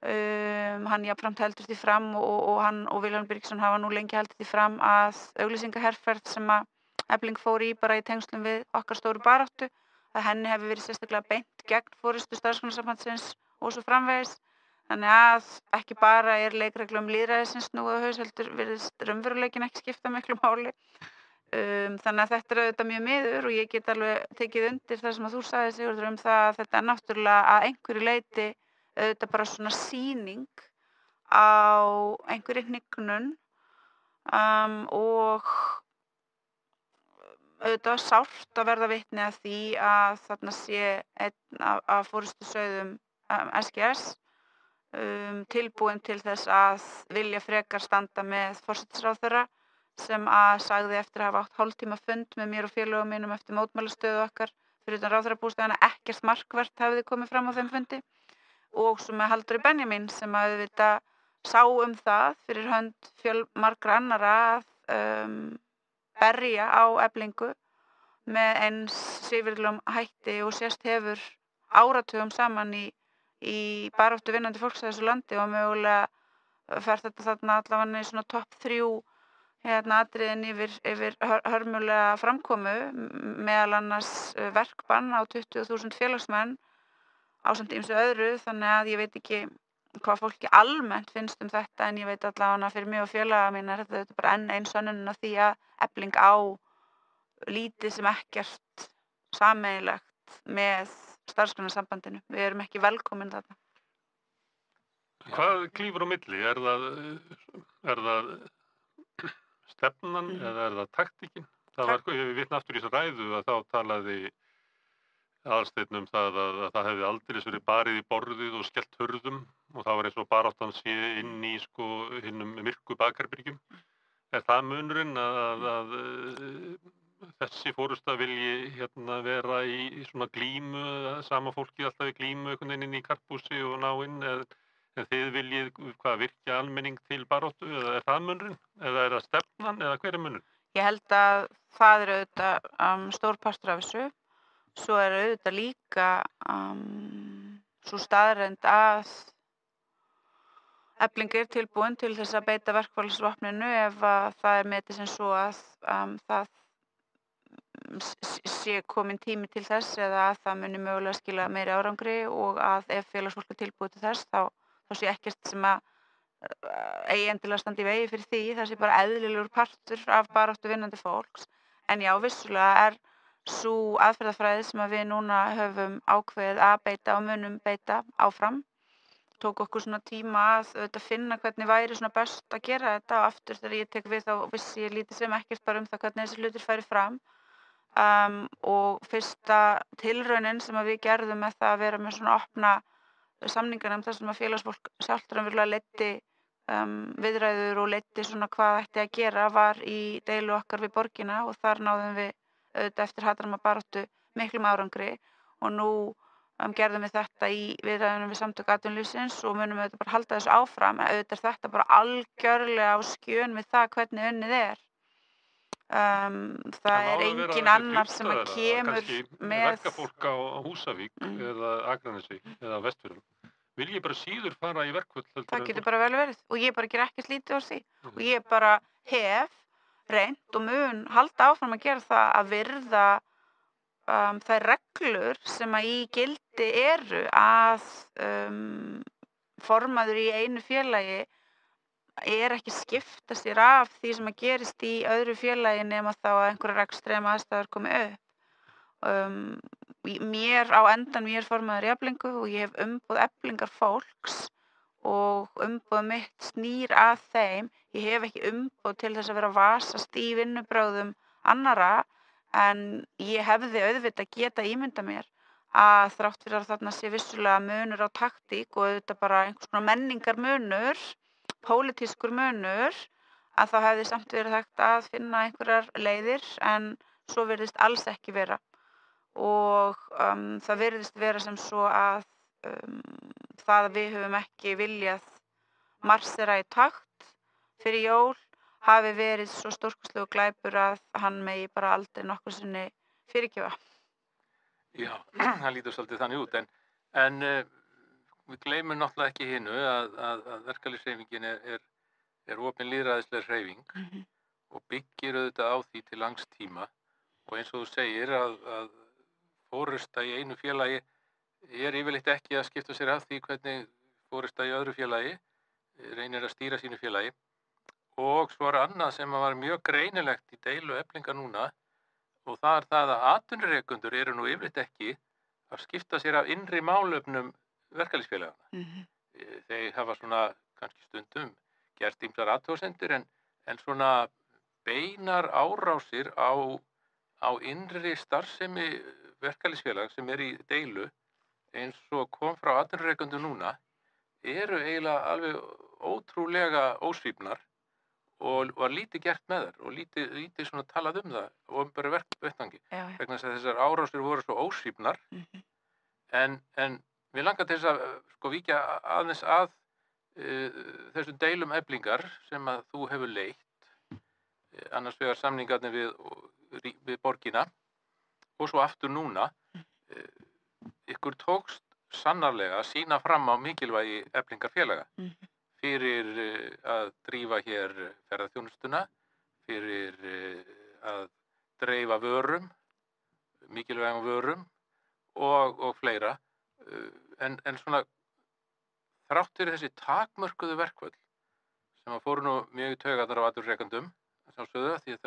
Hann jafnframt heldur því fram og hann og Vilhjálmur Birgisson hafa nú lengi haldið því fram að auglýsingaherferð sem að Efling fór í bara í tengslum við okkar stóru baráttu að henni hefur verið sérstaklega beint gegn forystu Starfsgreinasambandsins og svo framvegis. Þannig að ekki bara er leikreglum lýðræðisins snúið á haus heldur virðist raunveruleikinn ekki skipta miklu máli. Þannig að þetta er auðvitað mjög miður og ég get alveg tekið undir það sem að þú sagði Sigurður það að þetta er náttúrulega að einhverju leyti auðvitað bara svona sýning á einhverri hnignun og auðvitað sárt að verða vitni að því að þarna sé einn af forystusauðum SGS tilbúin til þess að vilja frekar standa með forsætisráðherra sem að sagði eftir að hafa átt hálftíma fund með mér og félögum mínum eftir mótmælastöðu okkar fyrir utan ráðherrabústaðina, ekkert markvert hafiði komið fram á þeim fundi og svo með Halldóri Benjamín sem að auðvitað sá það fyrir hönd fjölmargra annara að berja á Eflingu með eins svívirðilegum hætti og sést hefur áratugum saman í baráttu vinnandi fólks á þessu landi og mögulega fer þetta þarna allavega í svona topp 3 atriðin yfir hörmulega framkomu meðal annars verkbann á 20.000 félagsmenn ásamt ýmsu öðru þannig að ég veit ekki hvað fólki almennt finnst þetta en ég veit allavega fyrir mig og félaga mína þetta er bara enn ein sönnunin af því að Efling á lítið sem ekkert sameiginlegt með Starfsgreinasambandinu. Við erum ekki velkomin þarna. Hvað klífur á milli? Er það stefnan eða er það taktíkin? Það var, ég vitna aftur í þessa ræðu að þá talaði Aðalsteinn það að það hefði aldeilis verið barið í borðið og skellt hurðum og það var eins og baráttan sé inn í sko hinnum myrku bakherbyrgjum. Er það munurinn að þessi forysta vilji vera í svona glímu, sama fólkið alltaf í glímu einhvern veginn inn í karphúsi og ná inn en þið viljið virkja almenning til baráttu eða er það munurinn? Eða er það stefnan eða hver er munurinn? Ég held að það er auðvitað stór partur af þessu. Svo er auðvitað líka sú staðreynd að Efling er tilbúin til þess að beita verkfallsvopninu ef það er metið sem svo að það sé komin tími til þess eða að það muni mögulega skila meiri árangri og að ef félagsfólk er tilbúið til þess þá sé ekkert sem að eigi endilega standa í vegi fyrir því, það sé bara eðlilegur partur af baráttu vinnandi fólks. En já, vissulega er sú aðferðafræði sem að við núna höfum ákveðið að beita og munum beita áfram. Tók okkur svona tíma að finna hvernig væri svona best að gera þetta og aftur þegar ég tek við þá vissi ég lítið sem ekkert bara það hvernig þessi hlutir færi fram. Og fyrsta tilraunin sem að við gerðum með það að vera með svona opna samningarnefnd þar sem að félagsfólk sjálft raunverulega leiddi viðræður og leiddi svona hvað ætti að gera var í deilu okkar við borgina og þar náðum við auðvitað eftir hatrama baráttu miklum árangri og nú gerðum við þetta í viðræðunum við samtök atvinnulífsins og munum auðvitað bara halda þessu áfram auðvitað er þetta bara algjörlega á skjön við það hvernig unnið er. Það er engin annar sem að kemur með verkafólk á Húsavík eða Akranesi eða Vestfjörðum vilji bara síður fara í verkfall það getur bara vel verið og ég bara ger ekkert lítið úr því og ég bara hef reynt og mun halda áfram að gera það að virða þær reglur sem að í gildi eru að formaður í einu félagi ekki skipta sér af því sem að gerist í öðru félagi nema þá að einhverjar ekstrem aðstæður komi upp. Mér á endanum, ég er formaður í Eflingu og ég hef umboð Eflingar fólks og umboð mitt snýr að þeim. Ég hef ekki umboð til þess að vera að vasast í vinnubrögðum annarra, en ég hefði auðvitað geta ímynda mér að þrátt fyrir að þarna sé vissulega munur á taktík og auðvitað bara einhvers konar menningar munur, pólitískur munur, að þá hefði samt verið hægt að finna einhverjar leiðir, en svo virðist alls ekki vera. Og það virðist vera sem svo að það að við höfum ekki viljað marsera í takt fyrir jól hafi verið svo stórkostlegu glæpur að hann megi bara aldrei nokkru sinni fyrirgefa. Já, það lítur svolítið þannig út, en við gleymum náttúrulega ekki hinu að verkalýðshreyfingin er opin lýðræðisleg hreyfing og byggir auðvitað á því til langs tíma, og eins og þú segir að forysta í einu félagi yfirleitt ekki að skipta sér af því hvernig forysta í öðru félagi reynir að stýra sínu félagi. Og svo annað sem var mjög greinilegt í deilu Eflingar núna, og það það að atvinnurekendur eru nú yfirleitt ekki að skipta sér af innri málefnum verkalýðsfélaganna. Þeir hafa svona kannski stundum gert ýmsar athugasemdir, en svona beinar árásir á innri starfsemi verkalýðsfélag sem í deilu, eins og kom frá atvinnurekendum núna, eru eiginlega alveg ótrúlega ósvífnar. Og var lítið gert með þær og lítið svona talað það og opinberum vettvangi vegna þess að þessar árásir voru svo ósvífnar. En mér langar til þess að víkja aðeins að þessum deilum Eflingar sem að þú hefur leitt, annars vegar samningarnir við borgina og svo aftur núna. Ykkur tókst sannarlega að sýna fram á mikilvægi Eflingarfélaga. Fyrir að drífa hér ferðaþjónustuna, fyrir að dreifa vörum, mikilvægum vörum og fleira. En svona þrátt fyrir þessi takmörkuðu verkföll sem að fóru nú mjög í taugarnar á atvinnurekendum, sjálfsögðu, því að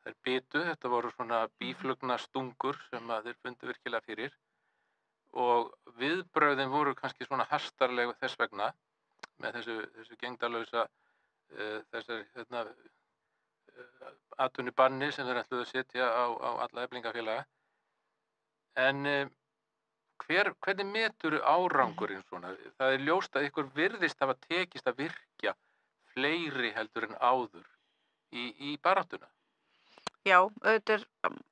þær bitu, þetta voru svona býflugna stungur sem að þeir fundu virkilega fyrir, og viðbrögðin voru kannski svona hastarleg þess vegna með þessu gegndarlausa þessar atvinnubanni sem þeir ætluðu að setja á alla Eflingafélaga. En hvernig meturðu árangurinn svona? Það ljóst að ykkur virðist hafa tekist að virkja fleiri heldur en áður í baráttuna. Já, auðvitað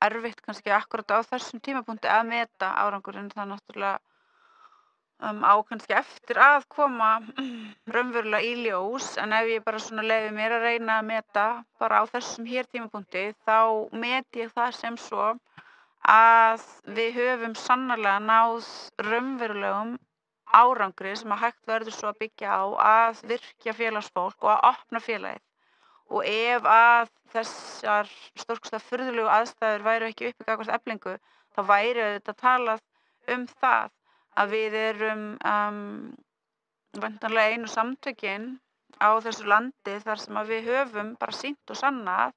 erfitt kannski akkurat á þessum tímapunkti að meta árangurinn, það náttúrulega á kannski eftir að koma raunverulega í ljós, en ef ég bara svona leyfi mér að reyna að meta bara á þessum hér tímapunkti, þá meti ég það sem svo að við höfum sannarlega náð raunverulegum árangri sem að hægt verður svo að byggja á að virkja félagsfólk og að opna félagið. Og ef að þessar stórkostlega furðulegu aðstæður væru ekki uppi gagnvart Eflingu, þá væri auðvitað talað það að við erum væntanlega einu samtökin á þessu landi þar sem að við höfum bara sýnt og sannað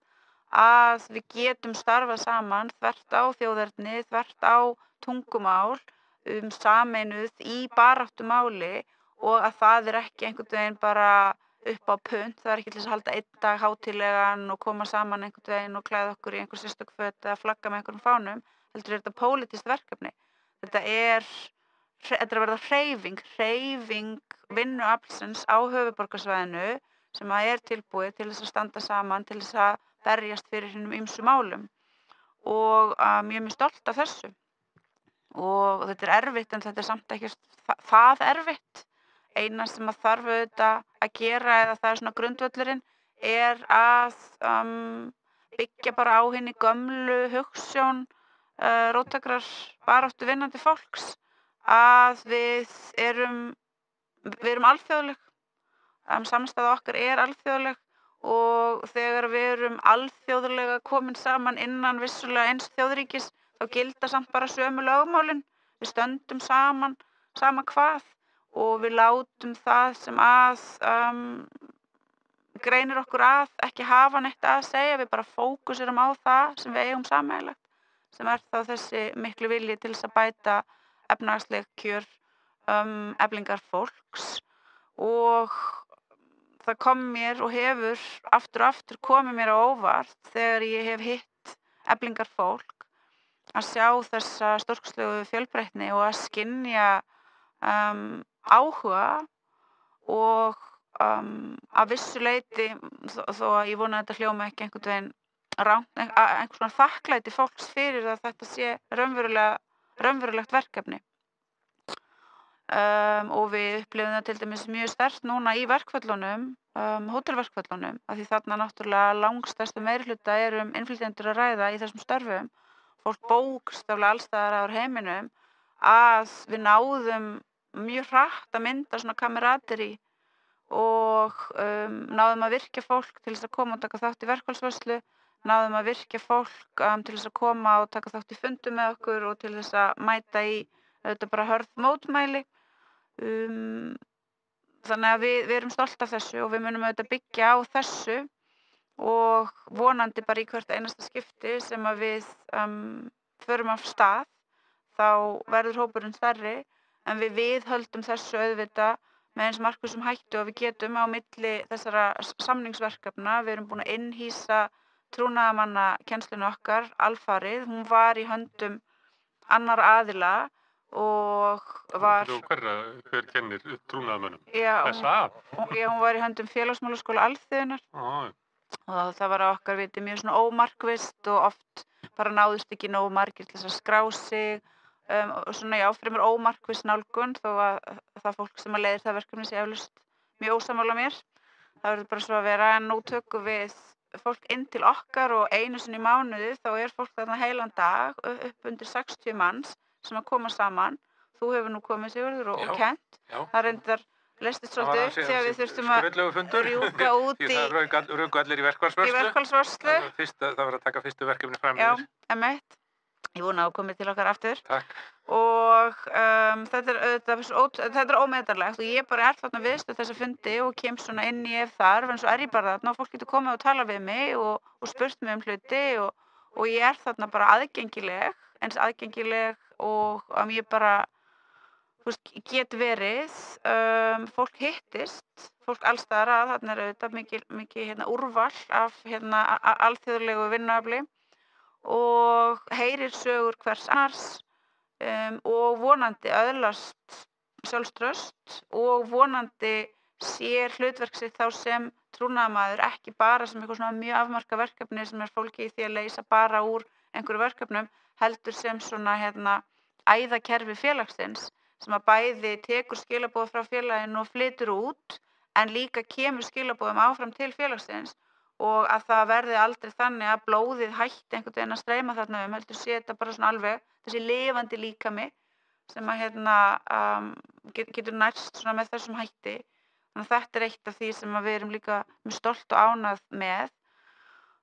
að við getum starfað saman þvert á þjóðerni, þvert á tungumál, sameinuð í baráttumáli, og að það ekki einhvern veginn bara upp á punt, það ekki til þess að halda einn dag hátíðlegan og koma saman einhvern veginn og klæða okkur í einhver sérstök föt eða flagga með einhverjum fánum, heldur þetta pólitískt verkefni. Þetta er að verða hreyfing vinnuaflsins á höfuðborgarsvæðinu sem að er tilbúið til þess að standa saman, til þess að berjast fyrir hinum ýmsu málum, og ég er mjög stolt af þessu. Og þetta er erfitt, en þetta er samt ekki það erfitt. Eina sem að þarf auðvitað að gera, eða það er svona grundvöllurinn, er að byggja bara á hinni gömlu hugsjón róttækrar baráttu vinnandi fólks, að við erum alþjóðleg, samstæða okkar er alþjóðleg, og þegar við erum alþjóðlega komin saman innan vissulega eins þjóðríkis, þá gilda samt bara sömu lögmálin. Við stöndum saman, sama hvað, og við látum það sem greinir okkur ekki hafa neitt að segja, við bara fókuserum á það sem við eigum sameiginlegt, sem þá þessi miklu vilji til þess að bæta efnahagsleg kjör Eflingar fólks. Og það kom mér og hefur aftur og aftur komið mér á óvart þegar ég hef hitt Eflingar fólk að sjá þessa stórkostlegu fjölbreytni og að skynja áhuga og að vissu leyti, þó að ég vona að þetta hljómi ekki einhvern veginn rangt, einhvers konar þakklæti fólks fyrir að þetta sé raunverulegt verkefni. Og við upplifum það til dæmis mjög sterkt núna í verkföllunum, hótelverkföllunum, af því þarna náttúrulega langstærstu meirihluta innflytjendur að ræða í þessum störfum. Fólk bókstaflega alls staðar á heiminum, að við náðum mjög hratt að mynda svona kameraderi og náðum að virkja fólk til þess að koma og taka þátt í verkfallsvörslu, náðum að virkja fólk til þess að koma og taka þátt í fundum með okkur og til þess að mæta í þetta bara hörð mótmæli. Þannig að við erum stolt af þessu og við munum auðvitað byggja á þessu og vonandi bara í hvert einasta skipti sem að við förum af stað, þá verður hópurinn stærri, en við viðhöldum þessu auðvitað með eins markvissum hætti og við getum á milli þessara samningsverkefna. Við erum búin að innhýsa trúnaðarmannakennsluna okkar alfarið. Hún var í höndum annar aðila og var... Hver kennir trúnaðarmönnum? Já, hún var í höndum Félagsmálaskóla Alþýðunnar. Og það var á okkar viti mjög svona ómarkvisst og oft bara náðust ekki nógu margir til þess að skrá sig. Svona fremur ómarkviss nálgun, þó að það fólk sem að leiðir það verkefni sé eflaust mjög ósammála mér. Það verður bara svo að vera, en nú tökum við fólk inn til okkar og einu sinni í mánuði þá fólk þarna heilan dag, upp undir 60 manns sem að koma saman. Þú hefur nú komið, Sigurður, og kennt. Það reyndar leystist svolítið upp þegar við þurftum að rjúka út í... Því það röku allir í verkfallsvörslu. Það var að taka fyrstu verkefni fram yfir. Já, einmitt. Ég vona að komið til okkar aftur. Takk. Og þetta er ómetanlegt og ég bara þarna viðstödd þessa fundi og kem svona inn í ef þarf, en svo ég bara þarna og fólk getur komið og talað við mig og spurt mig hluti og ég þarna bara aðgengileg, eins aðgengileg og að ég bara get verið. Fólk hittist, fólk alls staðar að, þarna auðvitað mikið úrval af alþjóðlegu vinnuafli og heyrir sögur hvers annars og vonandi öðlast sjálfstraust og vonandi sér hlutverk sitt þá sem trúnaðarmaður, ekki bara sem eitthvað svona mjög afmarkað verkefni sem fólki í því að leysa bara úr einhverju verkefnum, heldur sem svona æðakerfi félagsins sem að bæði tekur skilaboð frá félaginu og flytur út, en líka kemur skilaboðum áfram til félagsins. Og að það verði aldrei þannig að blóðið hætti einhvern veginn að streyma þarna heldur sé þetta bara svona alveg þessi lifandi líkami sem að getur nærst svona með þessum hætti. Þannig að þetta eitt af því sem að við erum líka mjög stolt og ánægð með.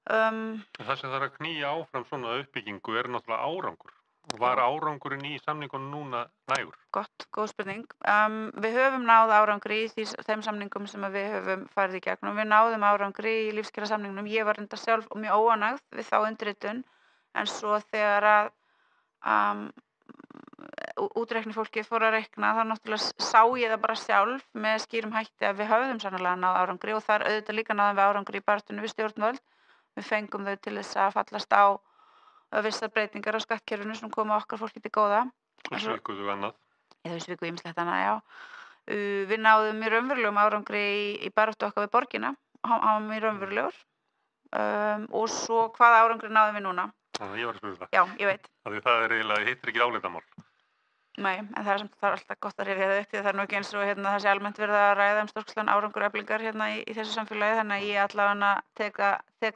Það sem þarf að knýja áfram svona uppbyggingu náttúrulega árangur. Var árangurinn í samningunum núna nægur? Góð spurning. Við höfum náð árangri í þeim samningum sem við höfum farið í gegnum. Við náðum árangri í lífskjarasamningnum. Ég var reyndar sjálf mjög óánægð við þá undirritun, en svo þegar að útreikni fólki fór að reikna, þá náttúrulega sá ég það bara sjálf með skýrum hætti að við höfðum sannarlega náð árangri og þar auðvitað líka náðum við árangri í baráttunni við stjórnvöld. Við fengum þau til þess að fallast á vissar breytingar á skattkerfinu sem koma okkar fólki til góða. Þau svikuðu annað. Þau svikuðu ýmislegt annað, já. Við náðum mjög raunverulegum árangri í baráttu okkar við borgina. Hann var mjög raunverulegur. Og svo hvaða árangri náðum við núna? Ég var að spyrja það. Já, ég veit. Það eiginlega hittir ekki álitamál. Nei, en það er alltaf gott að rifja það upp því það nú ekki eins og það sé almennt verið að ræða stórkostlegan árangur Eflingar í þessu samfélagi, þannig að ég allavega tek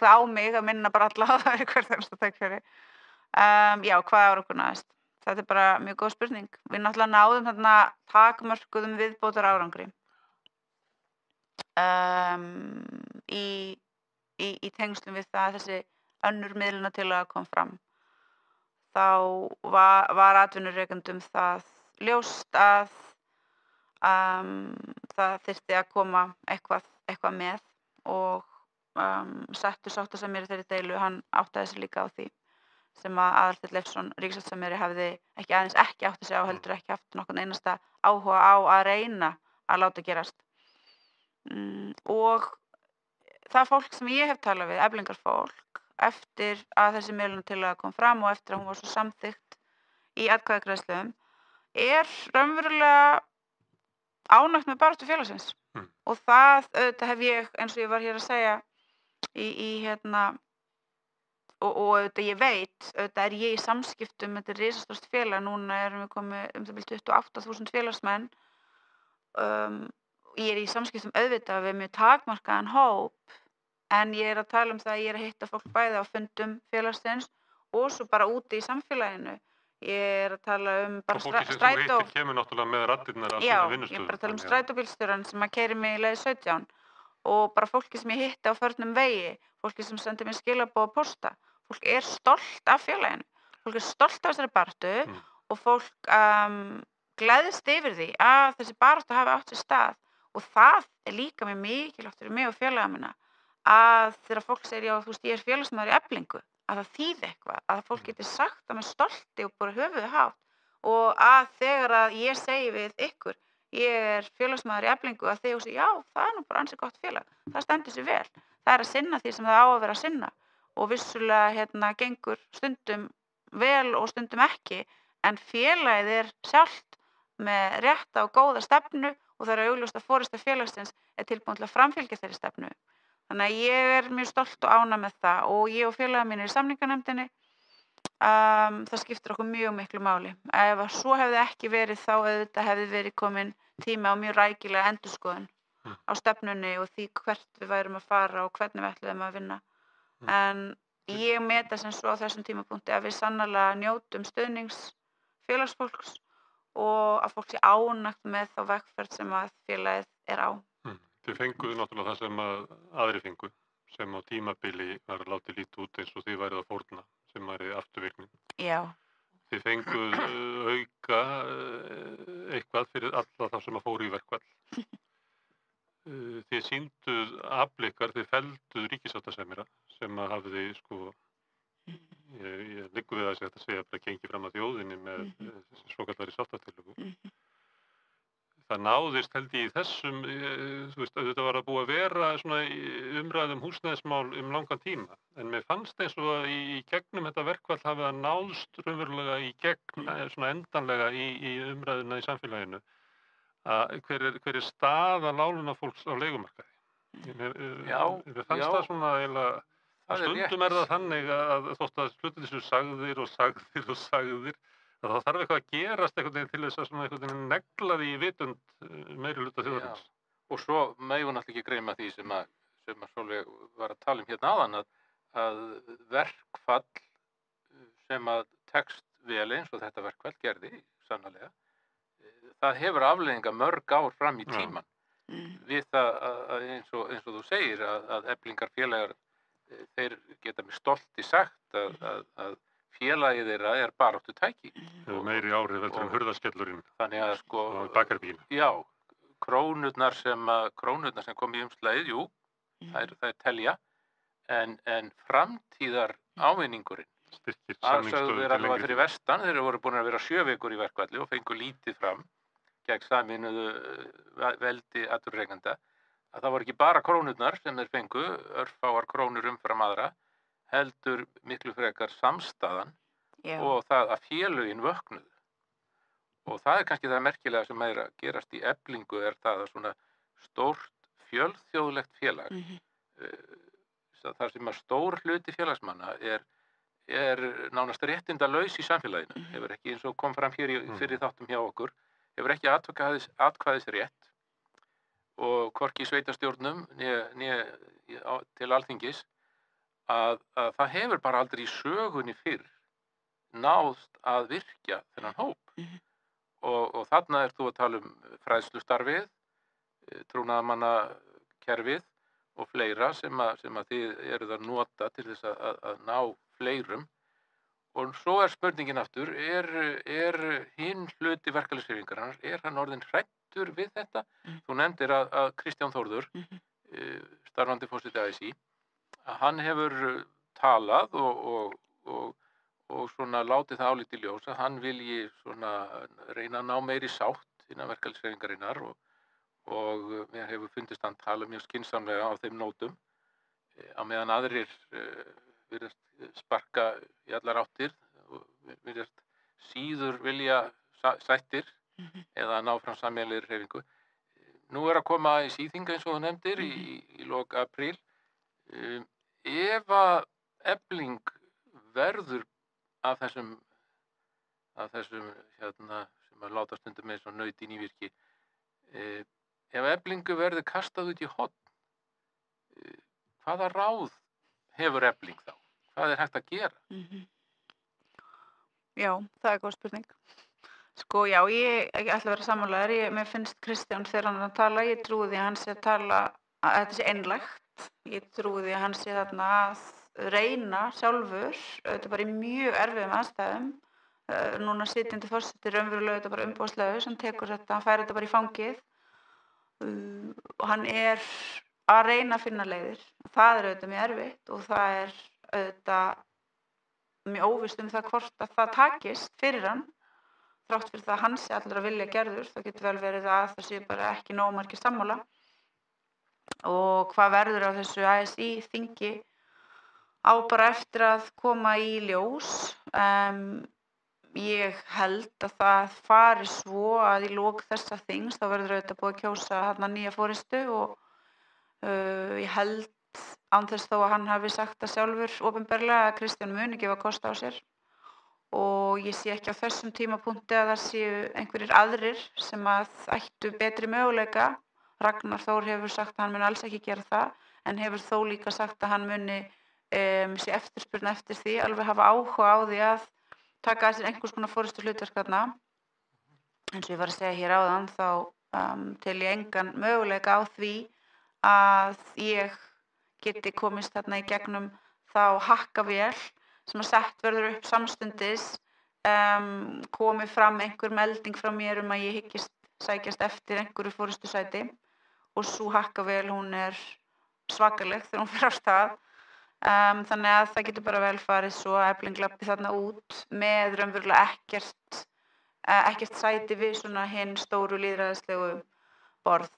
það á mig að minna bara alla á það í hvert einasta tækifæri. Já, hvað árangur náðist? Þetta er bara mjög góð spurning. Við náttúrulega náðum þarna takmörkuðum viðbótar árangri í tengslum við það að þessi önnur miðlunartillaga kom fram. var atvinnurekendum það ljóst að það þyrfti að koma eitthvað með og settu sáttasemjari þeirri deilu, hann áttaði sig líka á því sem að Aðalsteinn Leifsson ríkissáttasemjari hafði ekki aðeins ekki áttað sig á heldur ekki haft nokkurn einasta áhuga á að reyna að láta gerast. Og það fólk sem ég hef talað við, Eflingarfólk, eftir að þessi miðlunartillaga kom fram og eftir að hún var svo samþykkt í atkvæðagreiðslum, raunverulega ánægt með baráttu félagsins. Og það auðvitað hef ég, eins og ég var hér að segja, og auðvitað ég veit, auðvitað ég í samskiptum með þetta risastórt félag, núna erum við komið 28.000 félagsmenn. Ég í samskiptum auðvitað við mjög takmarkaðan hóp, en ég að tala það að ég að hitta fólk bæði á fundum félagsins og svo bara úti í samfélaginu. Ég að tala bara strætó. Og fólki sem þú hittir kemur náttúrulega með raddirnar á sína vinnustöðum. Já, ég bara tala strætóbílstjórann sem að keyrir mig í leið 17 og bara fólki sem ég hitti á förnum vegi, fólki sem sendir mér skilaboð á pósta. Fólk stolt af félaginu, fólk stolt af þessari baráttu og fólk gleðst yfir því að þessi baráttu hafi átt sér stað og það líka mjög mikilvægt fyrir mig og félaga mína að þegar fólk segir já, þú veist, ég félagsmaður í Eflingu, að það þýði eitthvað, að fólk geti sagt það með stolti og bara höfuðið hátt og að þegar að ég segi við ykkur, ég félagsmaður í Eflingu, að þið hugsi, já, það nú bara ansi gott félag, það stendur sér vel, það að sinna því sem það á að vera að sinna og vissulega gengur stundum vel og stundum ekki, en félagið sjálft með rétta og góða stefnu og það augljóst að forysta félagsins tilbúin til að framfylgja þeirri stefnu. Þannig að ég mjög stolt og ánægð með það og ég og félagar mínir í samninganefndinni, það skiptir okkur mjög miklu máli. Ef að svo hefði ekki verið þá auðvitað hefði verið komin tími á mjög rækilega endurskoðun á stefnunni og því hvert við værum að fara og hvernig við ætluðum að vinna. En ég meta sem svo á þessum tímapunkti að við sannarlega njótum stuðnings félagsfólks og að fólk sé ánægt með þá vegferð sem að félagið á. Þið fenguðu náttúrulega það sem að aðrir fengu, sem á tímabili var látið lítið út eins og þið værið að fórna, sem væri afturvirknin. Já. Þið fenguðu auka eitthvað fyrir alla þá sem að fóru í verkfall. Þið sýnduð afl ykkar, þið fellduð ríkissáttasemjara sem að hafði, ég liggur við að segja bara gengið fram að þjóðinni með svokallari sáttatillögu. Það náðist held ég í þessum, þú veist, þetta var að búa að vera svona umræðum húsnæðismál langan tíma. En mér fannst eins og að í gegnum þetta verkfall hafi það náðst raunverulega í gegn, svona endanlega í umræðuna í samfélaginu. Hver staða láglaunafólks á leigumarkaði? Mér fannst það svona eiginlega, stundum það þannig að þótt að hlutir þessu sagðir, að það þarf eitthvað að gerast einhvern veginn til þess að svona einhvern veginn negla því í vitund meiri hluta þjóðarins. Og svo megum náttúrulega ekki gleyma því sem að Sólveig var að tala hérna áðan að verkfall sem að tekst vel eins og þetta verkfall gerði, sannarlega, það hefur afleiðingar mörg ár fram í tíman. Við það að eins og þú segir að Eflingarfélagar, þeir geta með stolti sagt að félagið þeirra baráttutæki. Það meiri áhrif heldur en hurðarskellurinn. Þannig að og bakarbíl. Já, krónurnar sem kom í umslagið, jú, þær telja, en framtíðar ávinningurinn. Aðsögðu þeir alveg fyrir vestan, þeir voru búin að vera 7 vikur í verkfalli og fengu lítið fram gegn sameinuðu veldi atvinnurekenda, að það voru ekki bara krónurnar sem þeir fengu, örfáar krónur umfram aðra, heldur miklu frekar samstaðan og það að félögin vöknuðu. Og það kannski það merkilega sem að gerast í Eflingu það að svona stórt fjölþjóðlegt félag, þar sem að stór hluti félagsmanna er nánast réttindalaus í samfélaginu, hefur ekki eins og kom fram fyrir þáttum hjá okkur, hefur ekki atkvæðisrétt og hvorki í sveitarstjórnum né til Alþingis, að það hefur bara aldrei í sögunni fyrr náðst að virkja þennan hóp. Og þarna þú að tala fræðslustarfið, trúnaðarmannakerfið og fleira sem að þið eruð að nota til þess að ná fleirum Og svo spurningin aftur, er hinn hluti verkalýðshreyfingarinnar, hann orðinn hræddur við þetta? Þú nefndir að Kristján Þórður, starfandi forseti ASÍ, að hann hefur talað og svona látið það álít í ljós að hann vilji svona reyna að ná meiri sátt innan verkalýðshreyfingarinnar og mér hefur fundist hann tala mjög skynsamlega á þeim nótum á meðan aðrir virðast sparka í allar áttir og virðast síður vilja sættir eða ná fram sameiginlegri hreyfingu. Nú að koma í síðinga eins og þú nefndir í lok apríl. Ef að Efling verður af þessum sem að láta stundum eins og naut í nývirki, ef Eflingu verður kastað út í horn, hvaða ráð hefur Efling þá? Hvað er hægt að gera? Já, það er góð spurning. Sko, já, ég ætla að vera sammálaður. Mér finnst Kristján þegar hann er að tala, ég trúi því að hann sé að tala að þetta sé einlægt. Ég trúi því að hann sé þarna að reyna sjálfur, þetta bara í mjög erfiðum aðstæðum. Núna sitjandi forseti raunverulega þetta bara umboðslegur sem tekur þetta, hann fær þetta bara í fangið og hann er að reyna að finna leiðir. Það er auðvitað mjög erfitt og það er auðvitað mjög óvíst það hvort að það takist fyrir hann. Þrátt fyrir það að hann sé allir að vilja gerður, það getur vel verið að það sé bara ekki nógu margir sammála. Og hvað verður á þessu ASÍ þingi á bara eftir að koma í ljós. Ég held að það fari svo að í lok þessa þings þá verður auðvitað búið að kjósa þarna nýja forystu og ég held án þess þó að hann hafi sagt það sjálfur opinberlega að Kristján muni gefa kost á sér. Og ég sé ekki á þessum tímapunkti að það séu einhverjir aðrir sem að ættu betri möguleika. Ragnar Þór hefur sagt að hann muni alls ekki gera það, en hefur þó líka sagt að hann muni sé eftirspurn eftir því, alveg hafa áhuga á því að taka að sér einhvers konar forystu hlutverk þarna. Eins og ég var að segja hér áðan þá tel ég engan möguleika á því að ég geti komist þarna í gegnum þá hakkavél sem að sett verður upp samstundis, komi fram einhver melding frá mér að ég hyggist sækjast eftir einhverju forystusæti og sú hakkavél hún er svakaleg þegar hún fer af stað. Þannig að það getur bara vel farið svo að Efling labbi þarna út með raunverulega ekkert sæti við svona hinn stóru lýðræðislegu borð.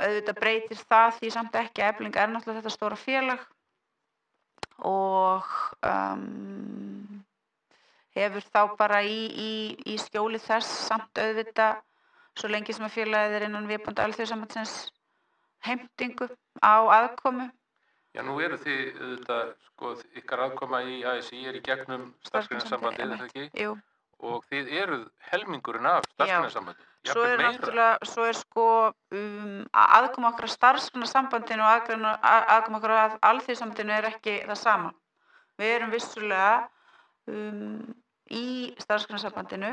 Auðvitað breytir það því samt ekki að Efling er náttúrulega þetta stóra félag og hefur þá bara í skjóli þess samt auðvitað svo lengi sem að félagið er innan vébanda Alþýðusambandsins heimtingu á aðkomu. Já, nú eru þið auðvitað, sko, ykkar aðkoma í ASÍ í gegnum starfsgreinasambandið, er það ekki? Jú. Og þið eruð helmingurinn af starfsgreinasambandið. Svo er náttúrulega, sko, aðkoma okkar að starfsgreinasambandinu og aðkoma okkar að Alþýðusambandinu er ekki það sama. Við erum vissulega í starfsgreinasambandinu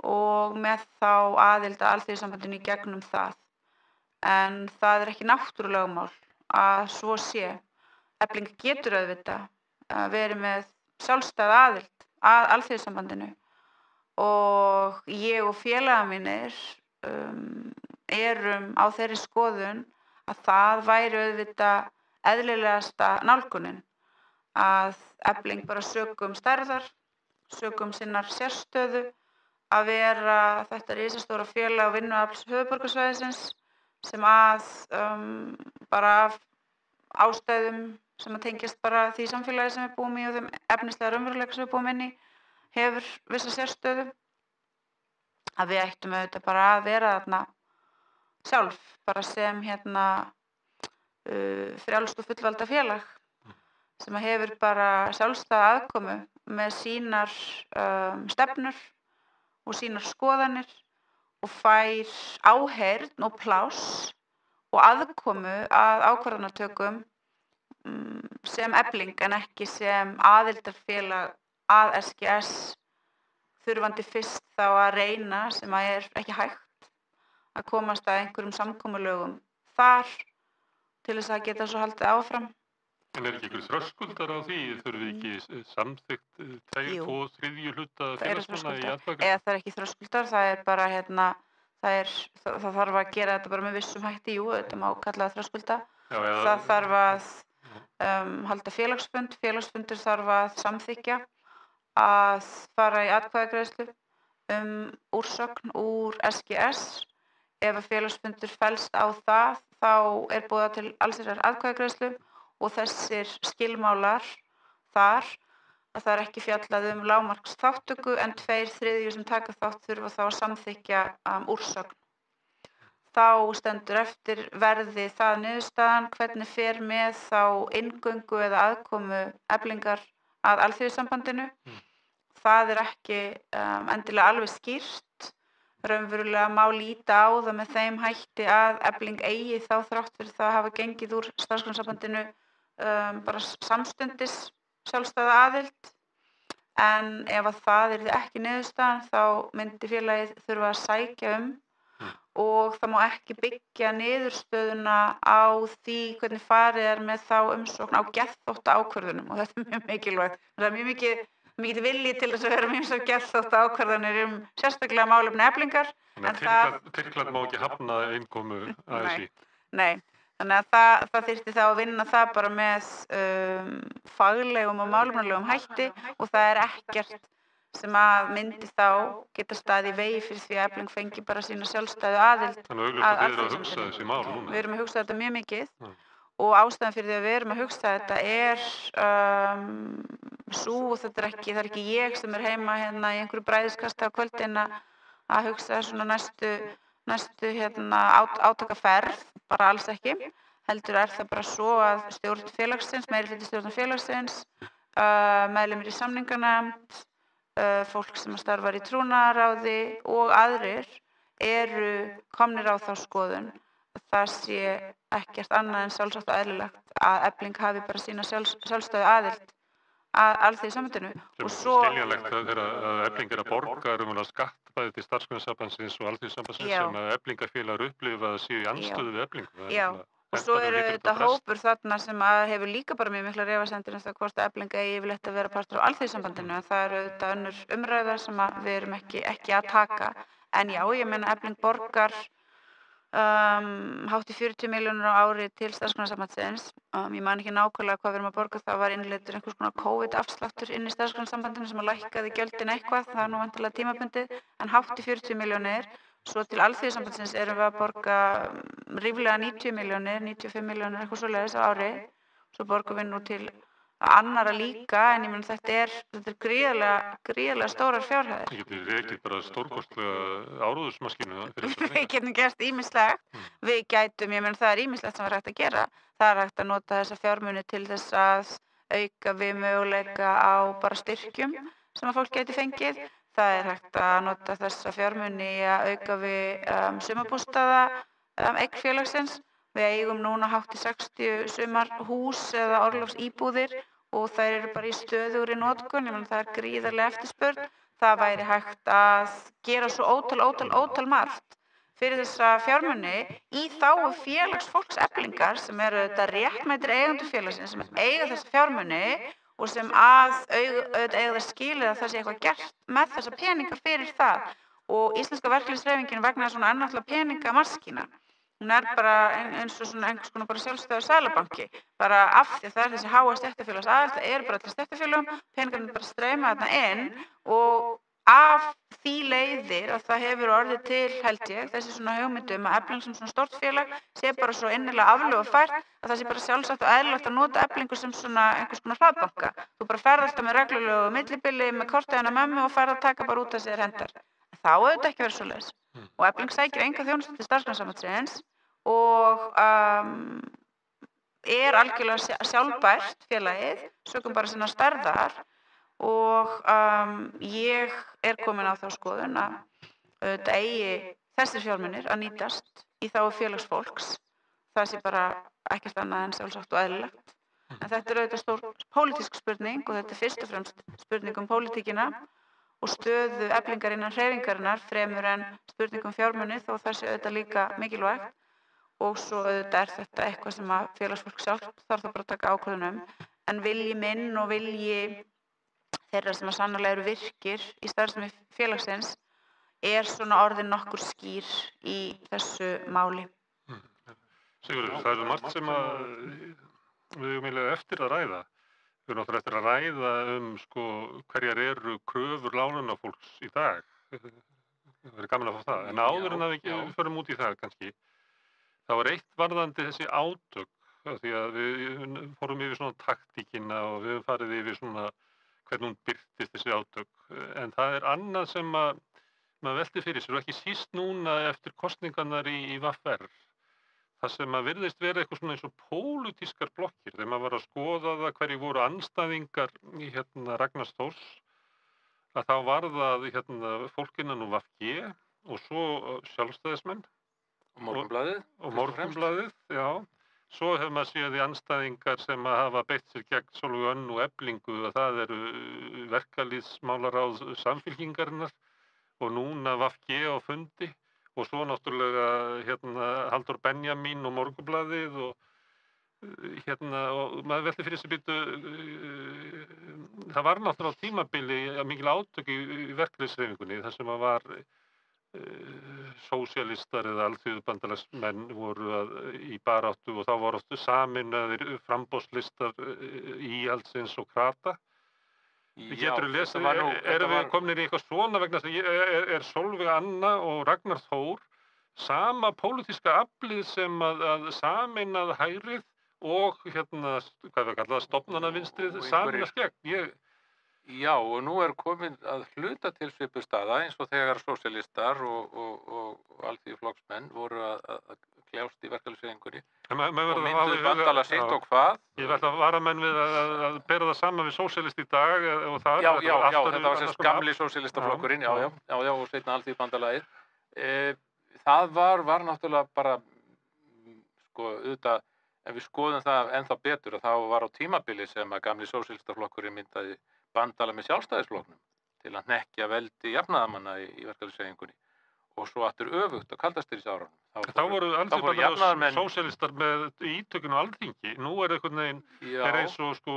og með þá aðild að Alþýðusambandinu í gegnum það. En það er ekki náttúrulögmál að svo sé. Efling getur auðvitað verið með sjálfstæða aðild að Alþýðusambandinu og ég og félagar mínir erum á þeirri skoðun að það væri auðvitað eðlilegasta nálgunin að Efling bara sökum stærðar, sökum sinnar sérstöðu að vera þetta risastóra félag og vinnuafls höfuðborgarsvæðisins sem að bara af ástæðum sem að tengjast bara því samfélagi sem við búum í og þeim efnislega raunveruleika sem við búum inn í hefur vissa sérstöðu að við ættum auðvitað bara að vera þarna sjálf bara sem frjálst og fullvalda félag sem að hefur bara sjálfstæða aðkomu með sínar stefnur og sínar skoðanir og fær áheyrn og pláss og aðkomu að ákvarðanatökum sem Efling en ekki sem aðildarfélag að SGS þurfandi fyrst þá að reyna sem að er ekki hægt að komast að einhverjum samkomulögum þar til þess að geta svo haldið áfram. En ekki ykkur þröskuldar á því? Þurfi ekki samþykkt Jú. 2/3 hluta Það eru félagsmanna í þröskuldar. atkvæðagreiðslu? Eða það er ekki þröskuldar, það er bara það þarf að gera þetta bara með vissum hætti, jú, þetta má kalla það þröskulda. Já, eða, Það þarf að halda félagsfund, félagsfundur þarf að samþykkja að fara í atkvæðagreiðslu úrsögn úr SGS. Ef að félagsfundur fellst á það, þá er boðað til allsherjar atkvæðagreiðslu og þessir skilmálar þar, að það er ekki fjallað lágmarksþátttöku en 2/3 sem taka þátt þurfa þá að samþykkja úrsögn. Þá stendur eftir verði það niðurstaðan hvernig fer með þá inngöngu eða aðkomu Eflingar að Alþýðusambandinu. Það er ekki endilega alveg skýrt. Raunverulega má líta á það með þeim hætti að Efling eigi þá þrátt fyrir það að hafa gengið úr Starfsgreinasambandinu bara samstundis sjálfstæða aðild. En ef að það yrði ekki niðurstaðan þá myndi félagið þurfa að sækja og það má ekki byggja niðurstöðuna á því hvernig farið er með þá umsókn á geðþóttaákvörðunum og þetta er mjög mikilvægt. Það er mjög mikið vilji til þess að vera mjög geðþóttaákvörðunir sérstaklega málefni Eflingar. Þannig að Tyrkland má ekki hafna innkomu ASÍ? Nei, þannig að það þyrfti þá að vinna það bara með faglegum og málefnalegum hætti og það er ekkert sem að myndi þá geta staðið í vegi fyrir því að Efling fengi bara sína sjálfstæðu aðild. Þannig augljóst að þið eru að hugsa þessi mál núna? Við erum að hugsa þetta mjög mikið og ástæðan fyrir því að við erum að hugsa þetta er sú, og það er ekki ég sem er heima hérna í einhverju bræðiskasti á kvöldin að hugsa svona næstu átakaferð, bara alls ekki. Heldur er það bara svo að stjórn félagsins, meirihluti stjórnar félagsins, meðlimir í samninganefnd, fólk sem starfar í trúnaðarráði og aðrir eru komnir á þá skoðun að það sé ekkert annað en sjálfsagt og eðlilegt að Efling hafi bara sína sjálfstæðu aðild að Alþýðusambandinu. Og svo skiljanlegt þegar Efling er að borga skatt bæði til Starfsgreinasambandsins og Alþýðusambandsins sem að Eflingafélagar upplifa að séu í andstöðu við Eflingu. Já. Og svo þetta hópur þarna sem hefur líka bara mjög mikla efasemdir um það hvort að Efling eigi yfirleitt að vera partur á Alþýðusambandinu. En það auðvitað önnur umræða sem við erum ekki að taka. En já, ég meina Efling borgar hátt í 40 milljónir á ári til Starfsgreinasambandsins. Ég man ekki nákvæmlega hvað við erum að borga. Það var innleiddur einhvers konar COVID-afsláttur inn í Starfsgreinasambandinu sem að lækkaði gjöldin eitthvað. Það er nú vantilega tímabundið, en hátt í 40 milljónir. Svo til Alþýðusambandsins erum við að borga ríflega 90 milljónir, 95 milljónir, eitthvað svoleiðis á ári. Svo borgum við nú til annara líka, en ég meina þetta er gríðarlega stórar fjárhæðir. Ég geti rekið bara stórkostlega áróðursmaskínu fyrir þessu. Við getum gert ýmislegt. Við gætum, ég meina það er ýmislegt sem er hægt að gera. Það er hægt að nota þessa fjármuni til þess að auka við möguleika á bara styrkjum sem að fólk geti fengið. Það er hægt að nota þessa fjármuni í að auka við sumarbústaða eign félagsins. Við eigum núna hátt í 60 sumarhús eða orlofsíbúðir og þær eru bara í stöðugri notkun. Ég meina það er gríðarlega eftirspurn. Það væri hægt að gera svo ótal margt fyrir þessa fjármuni í þágu félagsfólks Eflingar sem eru þetta réttmætir eigendur félagsins sem eiga þessa fjármuni og sem auðvitað eiga það skilið að það sé eitthvað gert með þessa peninga fyrir það. Og íslenska verkalýðshreyfingin vegna svona náttúrulega peningamaskína. Hún er bara eins og svona einhvers konar bara sjálfstæður seðlabanki. Bara af því að það er þessi háa stéttarfélagsaðild, það eru bara allir stéttarfélögum, peningarnir bara streyma þarna inn og af því leiðir að það hefur orðið til, held ég, þessi svona hugmyndum að Efling sem svona stórt félag sé bara svo innilega aflögufært að það sé bara sjálfsagt og eðlilegt að nota Eflingu sem svona einhvers konar hraðbanka. Þú bara ferð alltaf með reglulegu millibili með kortið hennar mömmu og ferð að taka bara út að sér hendar. Það á auðvitað ekki verið svoleiðis. Og Efling sækir enga þjónustu til Starfsgreinasambandsins og er algjörlega sjálfbært félagið, sökum bara sinna stærðar. Og ég er komin á þá skoðun að auðvitað eigi þessir fjármunir að nýtast í þágu félagsfólks. Það sé bara ekkert annað en sjálfsagt og eðlilegt. En þetta er auðvitað stór pólitísk spurning og þetta er fyrst og fremst spurning pólitíkina og stöðu Eflingar innan hreyfingarinnar fremur en spurning fjármuni þó það sé auðvitað líka mikilvægt. og svo auðvitað þetta eitthvað sem að félagsfólk sjálft þarf það bara að taka ákvörðun en vilji minn og vilji þeirra sem að sannarlega eru virkir í starfsemi félagsins svona orðin nokkur skýr í þessu máli. Sigurður, það margt sem að við eigum eiginlega eftir að ræða. Við erum náttúrulega eftir að ræða sko hverjar eru kröfur lánunafólks í dag. Það verður gaman að fá það. En áður en að við förum út í það kannski, þá var eitt varðandi þessi átök, því að við fórum yfir svona taktíkina og við höfum farið yfir svona hvernig hún birtist þessi átök. En það er annað sem maður velti fyrir sér og ekki síst núna eftir kosningarnar í VR. Það sem að virðist vera eitthvað svona eins og pólitískar blokkir. Þegar maður var að skoða það hverju voru andstæðingar í Ragnars Þórs, að þá var það fólk innan úr VG og svo sjálfstæðismenn. Og Morgunblaðið, já. Svo hefur maður séð í andstæðingar sem að hafa beitt sér gegn Sólveigu Önnu og Eflingu að það eru verkalýðsmálaráð Samfylkingarinnar og núna VG á fundi og svo náttúrulega Halldór Benjamín og Morgunblaðið og maður velti fyrir sér það var náttúrulega á tímabili mikil átök í verkalýðshreyfingunni þar sem að var sósíalistar eða alþýðubandalagsmenn voru í baráttu og þá voru sameinaðir framboðslistar íhaldsins og krata. Geturðu lesið, erum við komin í eitthvað svona vegna þess að Sólveig Anna og Ragnar Þór sama pólitíska aflið sem að sameinað hægrið og hvað við kallað stofnanavinstrið sameinast gegn. Já, og nú komin að hluta til svipuð staða eins og þegar sósíalistar og alþýðuflokksmenn voru að kljást í verkalýðshreyfingunni og mynduðu bandalag sitt og hvað. Ég veit að varamenn við að bera það saman við sósíalist í dag og það. Já, þetta var sem gamli sósíalistaflokkurinn, já, og seinna alþýðubandalagið. Það var náttúrulega bara, sko, auðvitað, ef við skoðum það ennþá betur, að þá var á tímabili sem að gamli sósíalistaflokkurinn myndaði bandalag með sjálfstæðisflokknum til að hnekkja veldi jafnaðarmanna í verkalýðshreyfingunni og svo aftur öfugt á kaldastríðsárunum. Þá voru alþýðubandalags sósíalistar með ítökun á Alþingi. Nú einhvern veginn eins og sko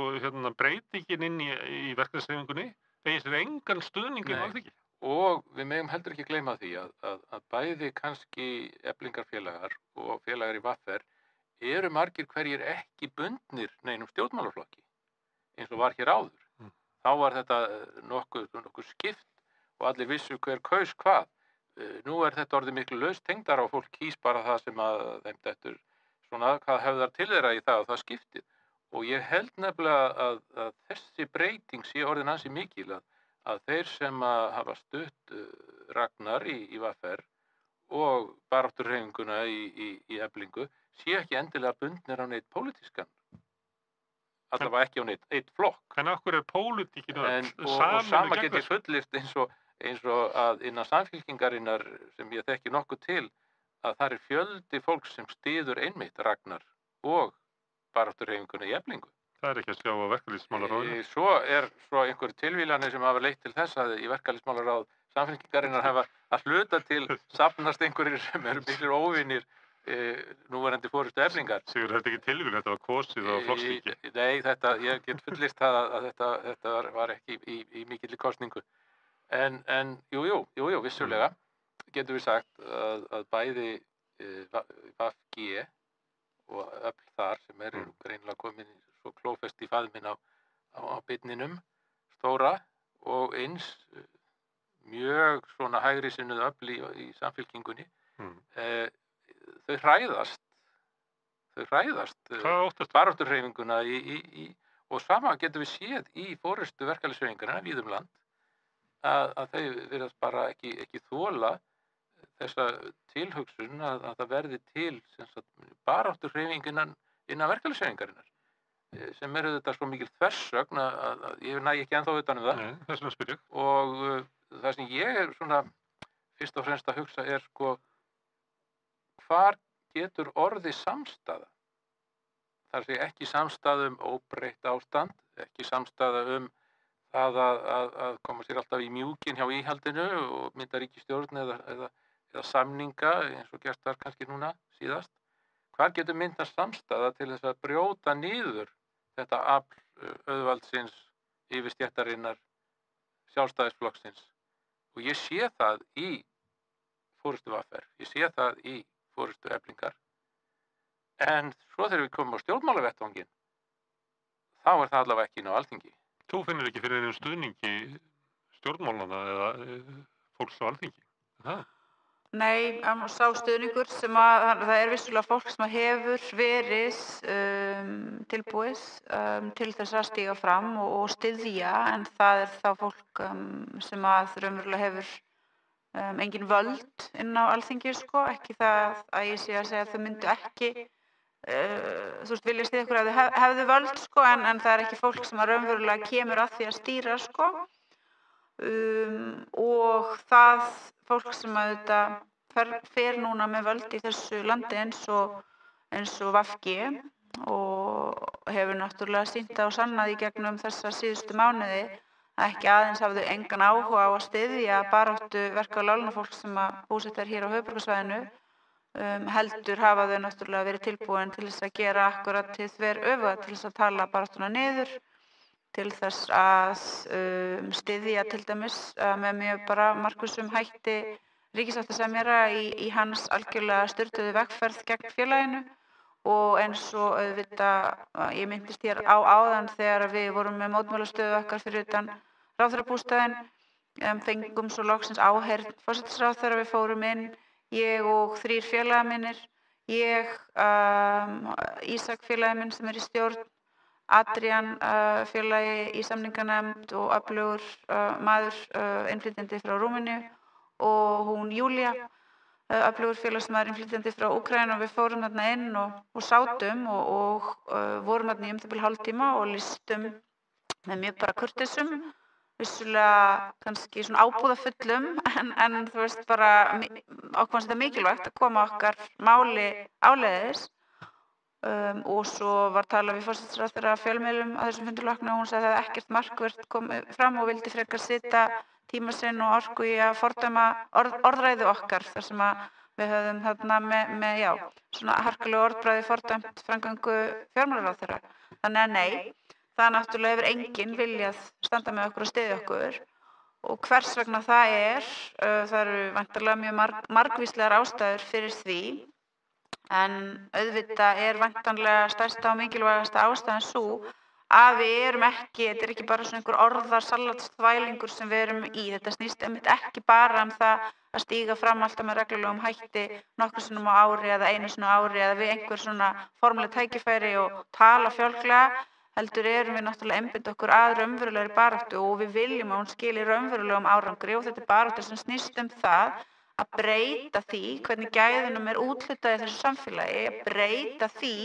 breytingin inn í verkalýðshreyfingunni eigi sér engan stuðning inn á Alþingi. Og við megum heldur ekki gleyma því að bæði kannski Eflingarfélagar og félagar í VR eru margir hverjir ekki bundnir neinum stjórnmálaflokki eins og var hér áður. Þá var þetta nokkuð skipt og allir vissu hver kaus hvað. Nú þetta orðið miklu laustengdara og fólk kýs bara það sem að þeim dettur svona hvað höfðar til þeirra í það og það skiptið. Og ég held nefnilega að þessi breyting sé orðin ansi mikil að þeir sem hafa stutt Ragnar í VR og baráttuhreyfinguna í Eflingu sé ekki endilega bundnir á neitt pólitískan. Allavega ekki á neitt flokk. En af hverju pólitíkin öll? Og sama get ég fullyrt eins og að innan Samfylkingarinnar sem ég þekki nokkuð til að það fjöldi fólks sem styður einmitt Ragnar og baráttuhreyfinguna í Eflingu. Það ekki að sjá á verkalýðsmálaráði. Svo einhver tilvílanir sem hafa leitt til þess að í verkalýðsmálaráð Samfylkingarinnar hafa að hluta til safnast einhverjir sem eru miklir óvinir núverandi forystu Eflingar. Sigurður, þetta ekki tilvílun, þetta var kosið á flokksþingi. Nei, ég get fullyrst það að þetta var ekki í mikilli kosningu. En jú, vissulega getum við sagt að bæði VG og öfl þar sem eru greinilega komin svo klófest í faðminn á byrninum stóra og eins mjög svona hægri sinnuð öfl í Samfylkingunni. Þau hræðast baráttuhreyfinguna og sama getum við séð í forystu verkalýðshreyfingarinnar víða um land að þau virðast bara ekki þola þessa tilhugsun að það verði til baráttuhreyfing innan verkalýðshreyfingarinnar sem þetta svo mikil þversögn að ég næ ekki ennþá utan um það. Nei, þess vegna spyr ég. Og það sem ég svona fyrst og fremst að hugsa sko hvar getur orðið samstaða? Það sé ekki samstaða óbreytt ástand, ekki samstaða það að koma sér alltaf í mjúkin hjá íhaldinu og mynda ríkisstjórn eða samninga eins og gert var kannski núna síðast. hvar getur myndast samstaða til þess að brjóta niður þetta afl auðvaldsins, yfirstéttarinnar, Sjálfstæðisflokksins. Og ég sé það í forystu VR, ég sé það í forystu Eflingar. En svo þegar við komum á stjórnmálavettvanginn, þá það allavega ekki inn á Alþingi. Þú finnur ekki fyrir einhverjum stuðningi stjórnmálana eða fólks á Alþingi? Það? Nei, sá stuðningur sem að það vissulega fólk sem hefur verið tilbúið til þess að stíga fram og styðja, en það þá fólk sem að raunverulega hefur engin völd inn á Alþingi, sko, ekki það að ég sé að segja að þau myndu ekki þú veist, vilja styðja ykkur að þau hefðu völd, sko, en það ekki fólk sem að raunverulega kemur að því að stýra, sko. Og það fólk sem að þetta fer núna með völd í þessu landi eins og VG og hefur náttúrulega sýnt það og sannað í gegnum þessa síðustu mánuði að ekki aðeins hafðu engan áhuga á að styðja baráttu verka- og láglaunafólk sem að búsett hér á höfuðborgarsvæðinu, heldur hafa þau náttúrulega verið tilbúin til þess að gera akkurat hið þveröfuga, til þess að tala baráttuna niður, til þess að styðja til dæmis með mjög bara markvissum hætti ríkissáttasemjara í hans algjörlega styrtuðu vegferð gegn félaginu. Og eins og auðvitað, ég minntist hér á áðan þegar við vorum með mótmælastöðu okkar fyrir utan ráðherrabústaðinn, fengum svo loksins áheyrn forsætisráðherra, við fórum inn, ég og 3 félagar mínir, ég, Ísak félagi minn sem í stjórn, Adrian félagi í samninganefnd og öflugur maður innflytjandi frá Rúmeníu og hún Júlía, öflugur félagsmaður innflytjandi frá Úkraínu, og við fórum þarna inn og sátum og vorum þarna í bil hálftíma og lýstum með mjög bara kurteisum, vissulega kannski svona ábúðafullum, en þú veist bara okkur fannst þetta mikilvægt að koma okkar máli áleiðis. Og svo var talað við forsætisráðherra fjölmiðlum að þessum fundi loknum og hún sagði að ekkert markvert komið fram og vildi frekar setja tíma sinn og orku í að fordæma orðræðu okkar, þar sem að við höfðum þarna með svona harkalegu orðbragði fordæmt framgöngu fjármálaráðherra. Þannig að nei, það náttúrulega hefur enginn viljað standa með okkur og styðja okkur, og hvers vegna það eru væntanlega mjög margvíslegar ástæður fyrir því. En auðvitað væntanlega stærsta og mikilvægasta ástæðan sú að við erum ekki, þetta ekki bara svona einhver orðasalatsþvælingur sem við erum í, þetta snýst einmitt ekki bara það að stíga fram alltaf með reglulegum hætti nokkrum sinnum á ári eða einu sinni á ári eða við einhver svona formuleg tækifæri og tala fjálglega, heldur erum við náttúrulega einbeita okkur að raunverulegri baráttu og við viljum að hún skili raunverulegum árangri, og þetta baráttu sem snýst það að breyta því hvernig gæðunum úthlutað í þessu samfélagi, að breyta því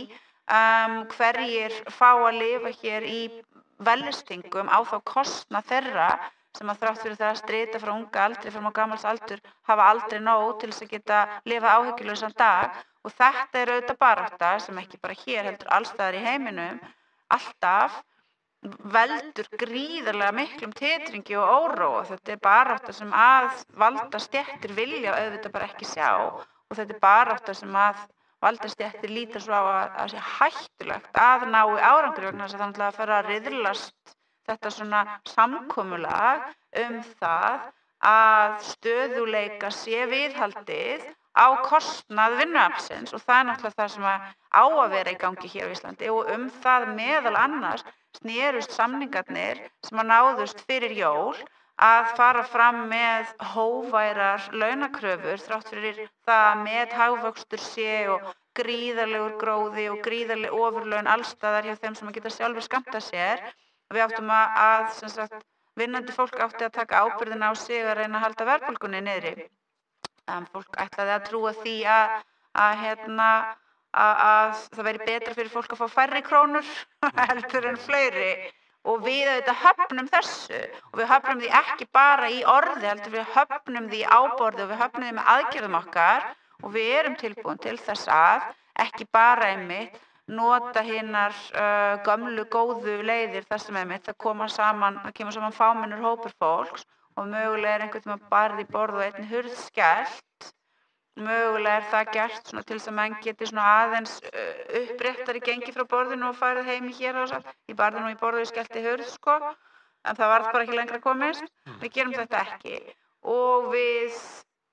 hverjir fá að lifa hér í vellystingum á þá kostnað þeirra sem að þrátt fyrir það að strita frá unga aldri fram á gamals aldur hafa aldrei nóg til þess að geta lifað áhyggjulausan dag. Og þetta auðvitað barátta sem ekki bara hér heldur alls staðar í heiminum alltaf veldur gríðarlega miklum titringi og óróa. Þetta barátta sem að valdastéttir vilja auðvitað bara ekki sjá, og þetta barátta sem að valdastéttir líta svo á að sé hættulegt að nái árangri, vegna þess að það náttúrulega fer að riðlast þetta svona samkomulag það að stöðugleika sé viðhaldið á kostnað vinnuaflsins, og það náttúrulega það sem á að vera í gangi hér á Íslandi, og það meðal annars snerust samningarnir sem að náðust fyrir jól að fara fram með hógværar launakröfur þrátt fyrir það að með hagvöxtur sé og gríðarlegur gróði og gríðarleg ofurlaun allstaðar hjá þeim sem að geta sjálfur skammtað sér. Við áttum að sem sagt, vinnandi fólk átti að taka ábyrgðina á sig að reyna að halda verðbólgunni niðri. Fólk ætlaði að trúa því að það væri betra fyrir fólk að fá færri krónur heldur en fleiri, og við auðvitað höfnum þessu, og við höfnum því ekki bara í orði heldur við höfnum því á borði og við höfnum því með aðgerðum okkar, og við erum tilbúin til þess að ekki bara einmitt nota hinar gömlu góðu leiðir þar sem einmitt það kemur saman fámennur hópur fólks og mögulega einhvern tímann barið í borð og einni hurð skellt, Mögulega það gert svona til þess að menn geti svona aðeins uppréttari gengi frá borðinu og farið heim í héraðsvald. Ég barði nú í borðið og skellti hurð, sko, en það varð bara ekki lengra komist. Við gerum þetta ekki og við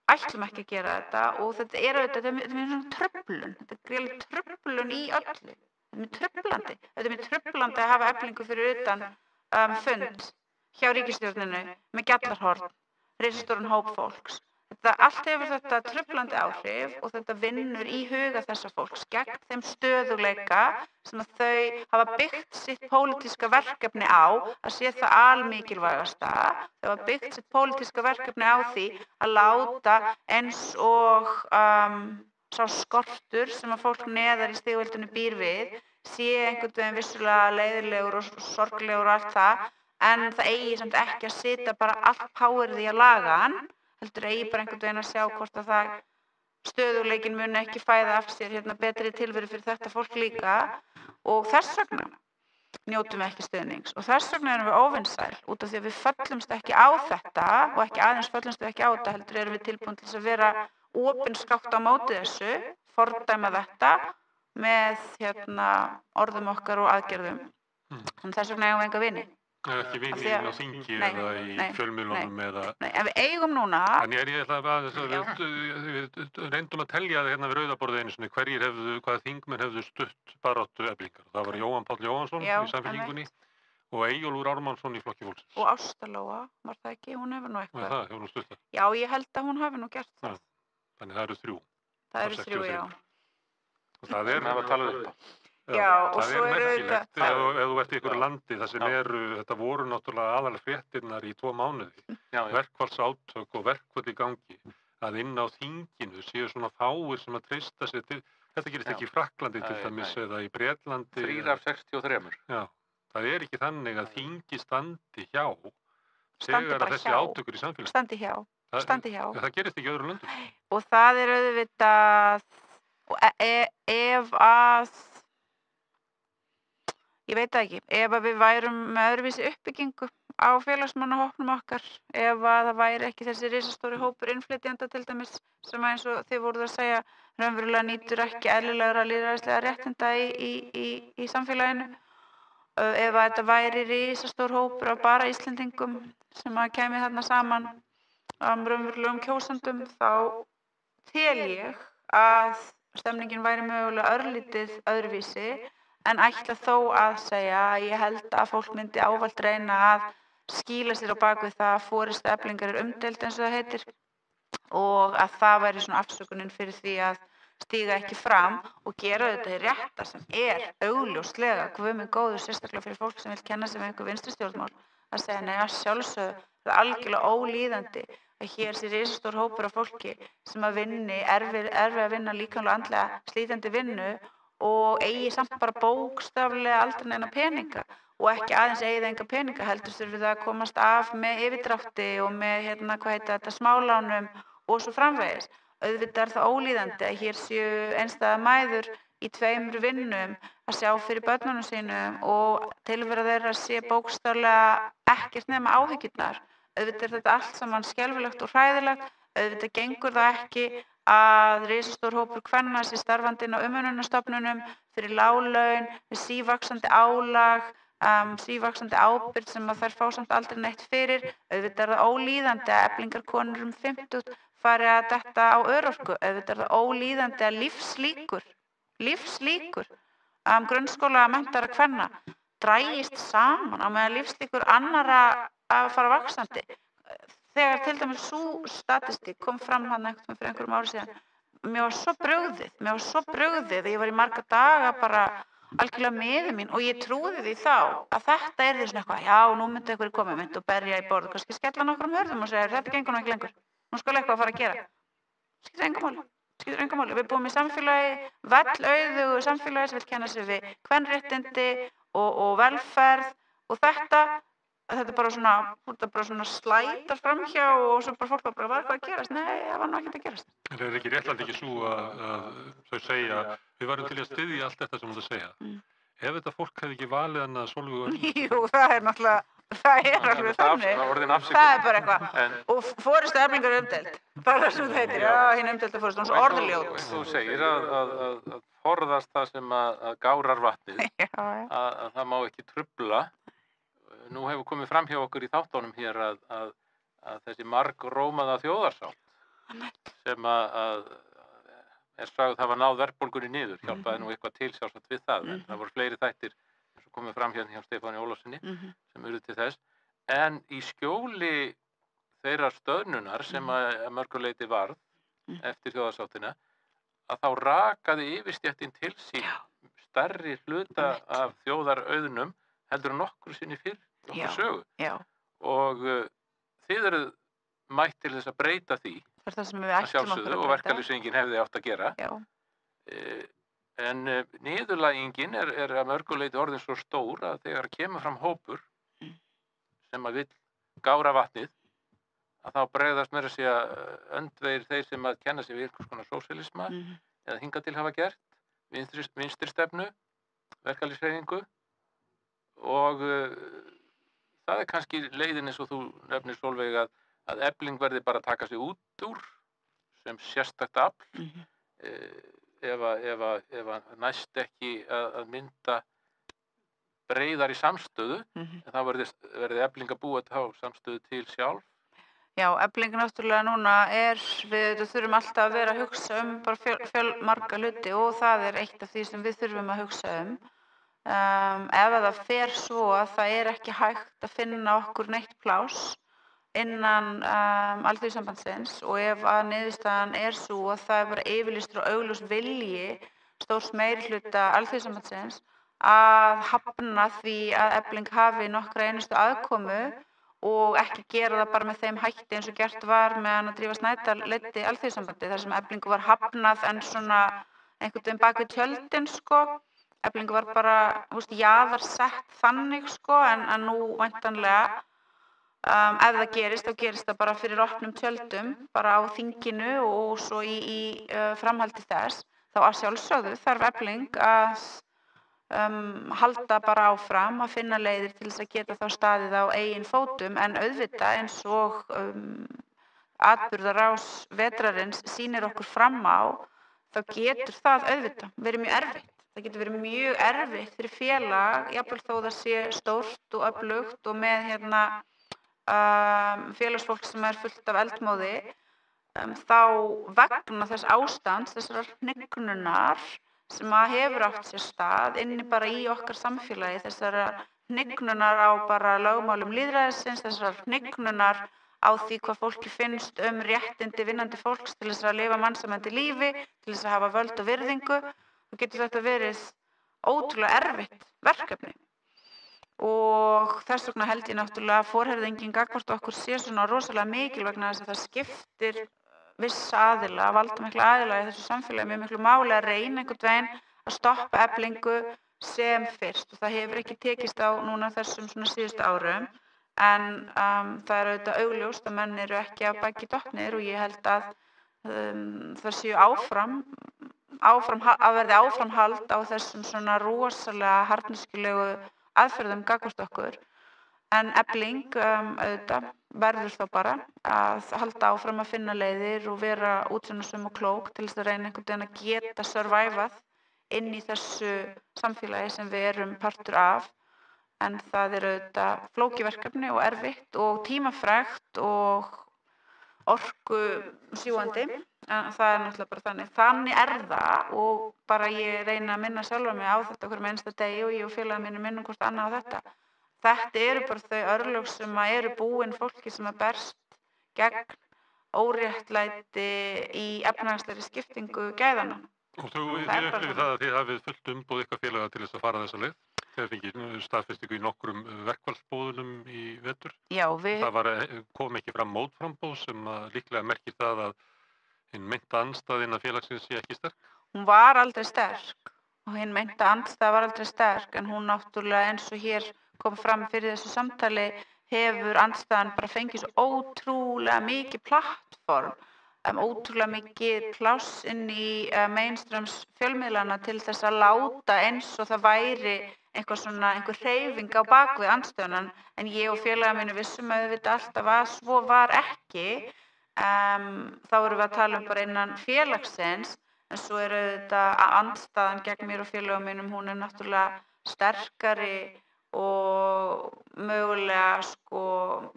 ætlum ekki að gera þetta og þetta er svona truflun. Þetta er gríðarleg truflun í öllu. Þetta er mjög truflandi að hafa Eflingu fyrir utan fund hjá ríkisstjórninni með gjallarhorn, risastóran hóp fólks. Allt hefur þetta truflandi áhrif og þetta vinnur í huga þessa fólks gegn þeim stöðugleika sem að þau hafa byggt sitt pólitíska verkefni á, að sé það almikilvægasta. Þau hafa byggt sitt pólitíska verkefni á því að láta eins og sá skortur sem að fólk neðar í stigveldinu býr við sé einhvern veginn vissulega leiðilegur og sorglegur og allt það, en það eigi samt ekki að sitja bara allt powerið í að laga hann, heldur eigi bara einhvern veginn að sjá hvort að það stöðugleikin muni ekki fæða af sér betri tilveru fyrir þetta fólk líka og þess vegna njótum við ekki stuðnings og þess vegna erum við óvinsæl út af því að við föllumst ekki á þetta og ekki aðeins föllumst við ekki á þetta heldur erum við tilbúin til þess að vera opinskátt á móti þessu, fordæma þetta með orðum okkar og aðgerðum. En þess vegna eigum við enga vini. Ekki vini á þingi eða í fjölmiðlunum eða... Nei, en við eigum núna... Þannig ég ætla að við reyndum að telja það við rauðaborðið einu sinni, hvaða þingmenn hefðu stutt baráttu Eflingar. Það var Jóhann Páll Jóhannsson í Samfylkingunni og Eyjólfur Ármannsson í Flokki fólksins. Og Ásta Lóa, var það ekki? Hún hefur nú eitthvað. Það, hefur hún stutt það? Já, ég held að hún hafi nú gert það. Þannig það eru 3. Það eru 3, já. Og það er að tala upp á. Já, og svo eru þetta... Ef þú ert í ykkur landi, það sem þetta voru náttúrulega aðalega fréttirnar í 2 mánuði, verkfallsátök og verkfall í gangi, að inn á þinginu séu svona fáir sem að treysta sér til, þetta gerist ekki í Frakklandi til dæmis eða í Bretlandi. 3 af 63. Já, það er ekki þannig að þingi standi hjá, þegar að þessi átök í samfélagi. Standi hjá. Það gerist ekki í öðrum löndum. Og það er auðvitað, ef að, ég veit það ekki, ef að við værum með öðruvísi uppbyggingu á félagsmannahópnum okkar, ef að það væri ekki þessi risastóri hópur innflytjenda til dæmis, sem eins og þið voruð að segja, raunverulega nýtur ekki eðlilegra lýðræðislega réttinda í samfélaginu. Ef að þetta væri risastór hópur af bara Íslendingum sem að kæmi þarna saman raunverulegum kjósendum, þá tel ég að stemningin væri mögulega örlítið öðruvísi, en ætla þó að segja að ég held að fólk myndi ávallt reyna að skýla sér á bakvið það að forysta Eflingar er umdeild eins og það heitir og að það væri svona afsökunin fyrir því að stíga ekki fram og gera þetta í rétta sem er augljóslega, guð minn góður, sérstaklega fyrir fólk sem vil kenna sig með einhver vinstri stjórnmál, að segja nei, að sjálfsögðu, það er algjörlega ólíðandi að hér sé risastór hópur af fólki sem að vinni, erfi að vinna líkamlega andlega slítandi vinnu og eigi samt bara bókstaflega aldrei neina peninga og ekki aðeins eigið enga peninga heldur þurfið að komast af með yfirdrátti og með smálánum og svo framvegis. Auðvitað er það ólíðandi að hér séu einstæðar mæður í 2 vinnum að sjá fyrir börnunum sínum og tilvera þeirra sé bókstaflega ekkert nema áhyggjurnar. Auðvitað er þetta allt saman skelfilegt og hræðilegt, auðvitað gengur það ekki að risastór hópur kvenna sé starfandi inn á umönnunarstofnunum fyrir lág laun, með sívaxandi álag, sívaxandi ábyrgð sem að þær fá samt aldrei neitt fyrir. Auðvitað er það ólíðandi að eflingarkonur 50 fari að detta á örorku. Auðvitað er það ólíðandi að lífslíkur grunnskóla menntara kvenna dragist saman á meðan lífslíkur annarra að fara vaxandi. Þegar til dæmis sú statistík kom fram hann fyrir einhverjum ári síðan, mér var svo brugðið að ég var í marga daga bara algjörlega miður mín og ég trúði því þá að þetta er því svona eitthvað, já, nú myndi einhverju koma, myndi og berja í borð og kannski skella nokkrum hörðum og segja, þetta gengur nú ekki lengur, nú skal eitthvað að fara að gera. Skiptir engu máli. Við búum í samfélagi, vellauðugu samfélagi sem vil kenna sig við kvenréttindi og velferð og þetta er bara svona slætar framhjá og svo bara fólk bara var eitthvað að gerast. Nei, það var nú ekkert að gerast. En það er ekki réttlætt ekki svo að þau segja, við varum til að styðja allt þetta sem þú segja. Ef þetta fólk hefði ekki valið hann að Sólveigu Jú, það er náttúrulega, það er alveg þannig. Það er bara eitthvað. Og forysta Eflingar er umdeild. Það er það sem þetta heitir, já, hinn umdelda fórust, hún er svo orðljót. eins og þú segir að forðast það sem að gárar vatnið, Já, að það má ekki trufla. Nú hefur komið fram hjá okkur í þáttunum hér að þessi margrómaða þjóðarsátt sem að er sögð hafa náð verðbólgunni niður, hjálpaði nú eitthvað til sjálfsagt við það, en það voru fleiri þættir eins og komið fram hérna hjá Stefáni Ólafssyni sem urðu til þess. En í skjóli þeirrar stöðnunar sem að mörgu leyti varð eftir þjóðarsáttina, að þá rakaði yfirstéttin til sín stærri hluta af þjóðarauðnum heldur en nokkru sinni fyrr í okkar sögu. já, Og þið eruð mætt til þess að breyta því, það er það sem við að ættum okkur sjálfsögðu, að og breyta. verkalýðshreyfingin hefði átt að gera. Já, En niðurlægingin er að mörgu leyti orðin svo stór að þegar kemur fram hópur sem að vill gára vatnið, að þá bregðast meira að segja öndvegir þeir sem að kenna sig við einhvers konar sósíalisma eða hingað til hafa gert, vinstri stefnu, verkalýðshreyfingu, og það er kannski leiðin eins og þú nefnir, Sólveig, að Efling verði bara að taka sig út úr sem sérstakt afl, ef að næst ekki að mynda breiðari samstöðu, en þá verði Efling að búa þá samstöðu til sjálf. Já, Efling náttúrulega núna við þurfum alltaf að vera að hugsa bara fjölmarga hluti og það er eitt af því sem við þurfum að hugsa ef það fer svo að það er ekki hægt að finna okkur neitt pláss innan Alþýðusambandsins og ef að niðurstaðan er svo að það er bara yfirlýstur og augljós vilji stórs meirihluta Alþýðusambandsins að hafna því að Efling hafi nokkra einustu aðkomu og ekki gera það bara með þeim hætti eins og gert var meðan að Drífa Snædal leiddi Alþýðusambandið, þar sem Eflingu var hafnað en svona einhvern veginn bak við tjöldin, sko. Eflingu var bara, jaðarsett þannig, sko, en nú væntanlega, ef það gerist, þá gerist það bara fyrir opnum tjöldum, bara á þinginu og svo í framhaldi þess. Þá að sjálfsögðu þarf Efling að halda bara áfram að finna leiðir til þess að geta þá staðið á eigin fótum, en auðvitað eins og atburðarás vetrarins sýnir okkur fram á, þá getur það auðvitað verið mjög erfitt. Það getur verið mjög erfitt fyrir félag, jafnvel þó það sé stórt og öflugt og með félagsfólk sem er fullt af eldmóði, þá vegna þess ástands, þessar hnignunar sem að hefur átt sér stað inni bara í okkar samfélagi, þessar hnignunar á bara lögmálum lýðræðisins, þessar hnignunar á því hvað fólki finnst réttindi vinnandi fólks til þess að lifa mannsæmandi lífi, til þess að hafa völd og virðingu, þá getur þetta verið ótrúlega erfitt verkefni. Og þess vegna held ég náttúrulega að forherðingin gagnvart okkur sé svona rosalega mikil vegna þess að það skiptir vissa aðila, valdamikla aðila í þessu samfélagi mjög miklu máli að reyna einhvern veginn að stoppa Eflingu sem fyrst og það hefur ekki tekist á núna þessum svona síðustu árum en það er auðvitað augljóst að menn eru ekki af baki dottnir og ég held að það séu að verði áframhald á þessum svona rosalega harðneskjulegu aðferðum gagnvart okkur. En Efling auðvitað verður þá bara að halda áfram að finna leiðir og vera útsjónarsöm og klók til þess að reyna einhvern veginn að geta survivað inn í þessu samfélagi sem við erum partur af. En það er auðvitað flókið verkefni og erfitt og tímafrekt og orku sjúgandi. En það er náttúrulega bara þannig. Þannig er það og bara ég reyna að minna sjálfa mig á þetta hverjum einsta degi og ég og félagar mínir minnum hvort annað á þetta. Þetta eru bara þau örlög sem eru búin fólki sem berst gegn óréttlæti í efnahagslegri skiptingu gæðanna. Og þið upplifið það að þið hafið fullt umboð ykkar félaga til þess að fara þessa leið? Þið fengið staðfestingu í nokkrum verkfallsboðunum í vetur? Já, Það kom ekki fram mótframboð sem líklega merkir það að hinn meinta andstæða innan félagsins sé ekki sterk? Hún var aldrei sterk og hinn meinta andstæða var aldrei sterk en hún náttúrulega eins og hér kom fram fyrir þessu samtali hefur andstæðan bara fengið svo ótrúlega mikið plattform, ótrúlega mikið pláss inn í mainstreams fjölmiðlana til þess að láta eins og það væri einhver hreyfing á bakvið andstæðunan en ég og félagar mínu vissum auðvitað alltaf að svo var ekki þá erum við að tala bara innan félagsins, en svo þetta andstaðan gegn mér og félögum mínum, hún náttúrulega sterkari og mögulega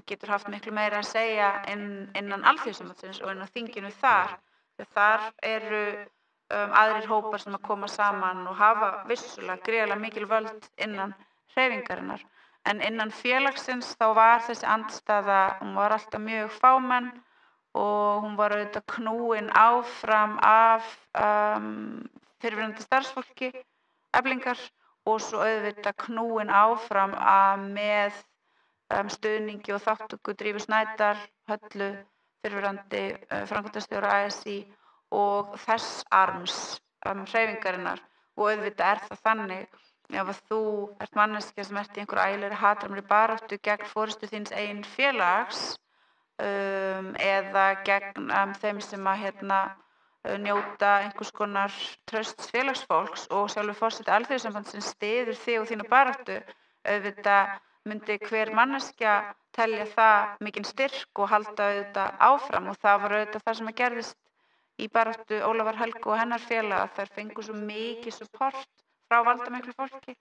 getur haft miklu meira að segja innan Alþýðusambandsins og innan þinginu þar. Þar eru aðrir hópar sem að koma saman og hafa vissulega gríðarlega mikil völd innan hreyfingarinnar. En innan félagsins þá var þessi andstaða, hún var alltaf mjög fámenn og hún var auðvitað knúin áfram af fyrrverandi starfsfólki Eflingar og svo auðvitað knúin áfram með stuðningi og þátttöku Drífu Snædal, Höllu, fyrrverandi framkvæmdastjóra ASÍ og þess arms hreyfingarinnar. Og auðvitað það þannig, ef þú ert manneskja sem ert í einhverju ægilegri hatramri baráttu gegn forystu þíns eigin félags eða gegn þeim sem að njóta einhvers konar trausts félagsfólks og sjálfur forseti Alþýðusambandsins styður þig og þína baráttu, auðvitað myndi hver manneskja telja það mikinn styrk og halda auðvitað áfram, og það var auðvitað það sem að gerðist í baráttu Ólafar Helgu og hennar félaga. Þær fengu svo mikið support frá valdamiklu fólki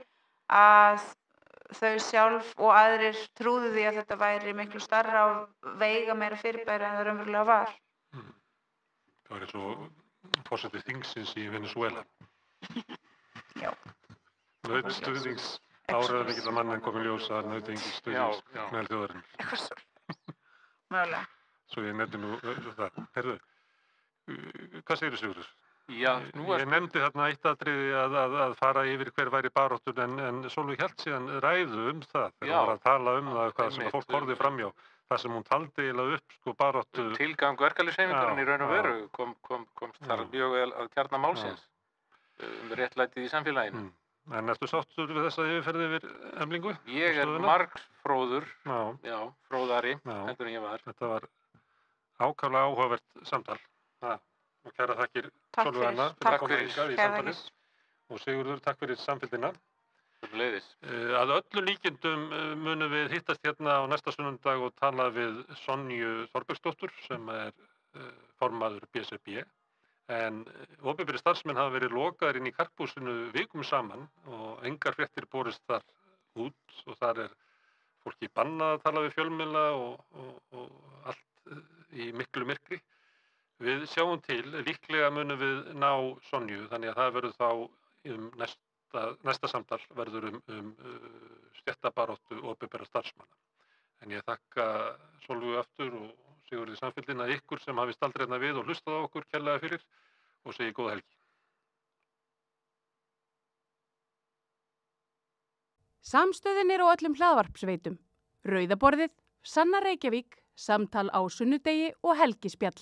að þau sjálf og aðrir trúðu því að þetta væri miklu stærra og veiga meira fyrirbæri en það raunverulega var. Það var eins og forseti þingsins í Venezuela. Já. Naut stuðnings áreiðanleikilla manna en komið ljós að naut engin stuðnings meðal þjóðarinnar. Eitthvað svo. Mögulega. Svo ég nefndi nú það. Heyrðu, hvað segirðu, Sigurður? Já, Ég nefndi þarna eitt atriði að fara yfir hver væri baráttun en Sólveig hélt síðan ræðu það þegar hún var að tala það hvað sem fólk horfði framhjá, það sem hún taldi eiginlega upp baráttu. Tilgang verkalýðshreyfingarinnar í raun og veru komst þar mjög vel að kjarna málsins réttlætið í samfélaginu. En ertu sáttur við þessa yfirferð yfir Eflingu? Ég margfróður, fróðari heldur en ég var. Þetta var ákaflega áhugavert samtal. Og kæra þakkir Sólveig Anna fyrir að koma hingað í samtalið. Og Sigurður, takk fyrir samfylgdina. Að öllu líkindum munum við hittast hérna á næsta sunnudag og tala við Sonju Þorbergsdóttur sem formaður BSRB. En opinberir starfsmenn hafa verið lokaðir inn í karphúsinu vikum saman og engar fréttir borist þar út og þar fólki bannað að tala við fjölmiðla og allt í miklu myrkri. Við sjáum til, líklega munum við ná Sonju, þannig að það verður þá næsta samtal verður stéttabaráttu opinberra starfsmanna. En ég þakka Sólveigu aftur og Sigurði Samfylgdina ykkur sem hafi staldið hérna við og hlustað á okkur kærlega fyrir og segi góða helgi. Samstöðin á öllum hlaðvarpsveitum. Rauða borðið, Sanna Reykjavík, samtal á sunnudegi og helgispjall.